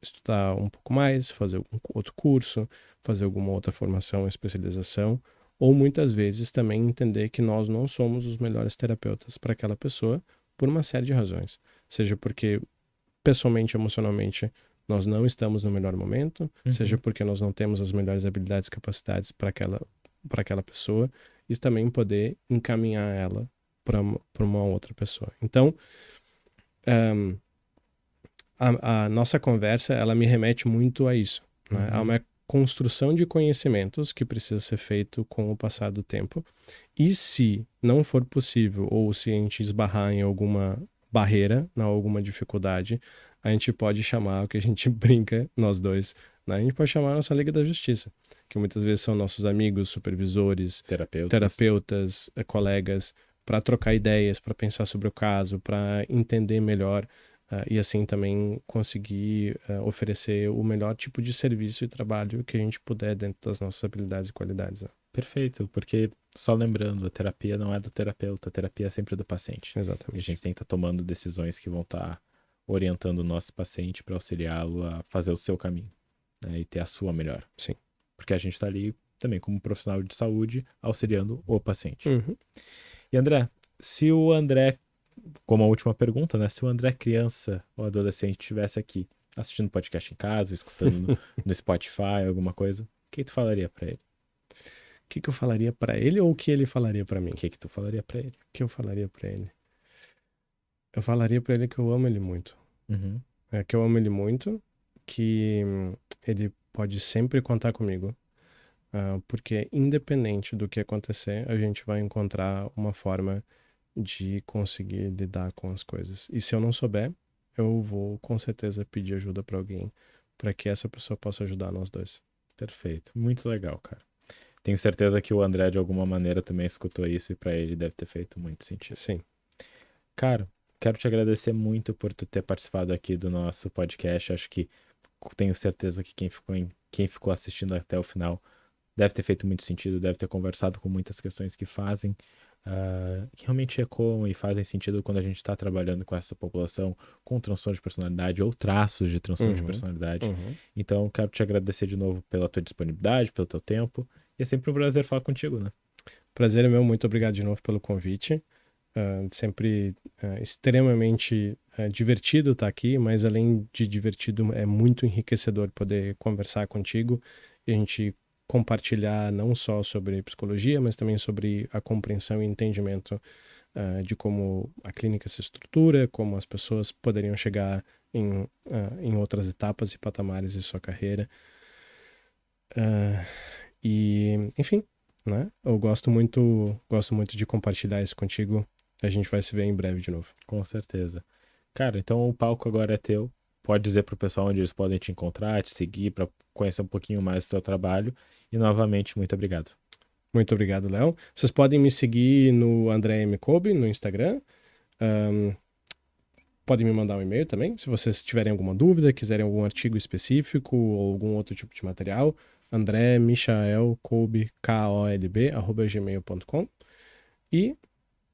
estudar um pouco mais, fazer algum outro curso, fazer alguma outra formação, especialização, ou muitas vezes também entender que nós não somos os melhores terapeutas para aquela pessoa por uma série de razões. Seja porque pessoalmente, emocionalmente, nós não estamos no melhor momento, seja porque nós não temos as melhores habilidades e capacidades para aquela pessoa, e também poder encaminhar ela para uma outra pessoa. Então, a nossa conversa, ela me remete muito a isso. Né? Há uma construção de conhecimentos que precisa ser feito com o passar do tempo. E se não for possível, ou se a gente esbarrar em alguma barreira, em alguma dificuldade, a gente pode chamar o que a gente brinca, nós dois, né? A gente pode chamar a nossa Liga da Justiça, que muitas vezes são nossos amigos, supervisores, terapeutas, colegas, para trocar ideias, para pensar sobre o caso, para entender melhor e assim também conseguir oferecer o melhor tipo de serviço e trabalho que a gente puder dentro das nossas habilidades e qualidades. Né? Perfeito, porque só lembrando, a terapia não é do terapeuta, a terapia é sempre do paciente. Exatamente. E a gente tem que estar tomando decisões que vão estar orientando o nosso paciente para auxiliá-lo a fazer o seu caminho, né, e ter a sua melhora. Sim. Porque a gente está ali também como profissional de saúde auxiliando o paciente. E André, se o André, como a última pergunta, né, se o André criança ou adolescente estivesse aqui assistindo podcast em casa, escutando no Spotify, alguma coisa, o que tu falaria para ele? O que eu falaria para ele ou o que ele falaria para mim? O que tu falaria para ele? O que eu falaria para ele? Eu falaria para ele que eu amo ele muito. Que eu amo ele muito, que ele pode sempre contar comigo, porque independente do que acontecer, a gente vai encontrar uma forma de conseguir lidar com as coisas. E se eu não souber, eu vou com certeza pedir ajuda para alguém, para que essa pessoa possa ajudar nós dois. Perfeito, muito legal, cara. Tenho certeza que o André de alguma maneira também escutou isso e para ele deve ter feito muito sentido. Sim. Cara, quero te agradecer muito por tu ter participado aqui do nosso podcast. Acho que tenho certeza que quem ficou assistindo até o final deve ter feito muito sentido, deve ter conversado com muitas questões que fazem que realmente ecoam e fazem sentido quando a gente está trabalhando com essa população com transtorno de personalidade ou traços de transtorno de personalidade. Então, quero te agradecer de novo pela tua disponibilidade, pelo teu tempo. E é sempre um prazer falar contigo, né? Prazer é meu, muito obrigado de novo pelo convite. Sempre extremamente divertido estar aqui, mas além de divertido, é muito enriquecedor poder conversar contigo e a gente compartilhar não só sobre psicologia, mas também sobre a compreensão e entendimento de como a clínica se estrutura, como as pessoas poderiam chegar em outras etapas e patamares de sua carreira. Enfim, né? Eu gosto muito de compartilhar isso contigo. A gente vai se ver em breve de novo. Com certeza. Cara, então o palco agora é teu. Pode dizer pro pessoal onde eles podem te encontrar, te seguir, para conhecer um pouquinho mais do teu trabalho. E novamente, muito obrigado. Muito obrigado, Léo. Vocês podem me seguir no André M. Kobe, no Instagram. Podem me mandar um e-mail também, se vocês tiverem alguma dúvida, quiserem algum artigo específico ou algum outro tipo de material. André Michael Kolb, KOLB, @gmail.com. E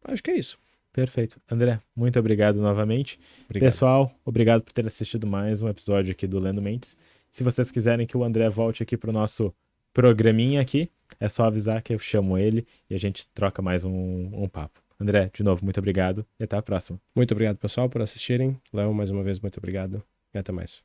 acho que é isso. Perfeito. André, muito obrigado novamente. Obrigado. Pessoal, obrigado por ter assistido mais um episódio aqui do Lendo Mentes. Se vocês quiserem que o André volte aqui pro nosso programinha aqui, é só avisar que eu chamo ele e a gente troca mais um papo. André, de novo, muito obrigado e até a próxima. Muito obrigado, pessoal, por assistirem. Léo, mais uma vez, muito obrigado e até mais.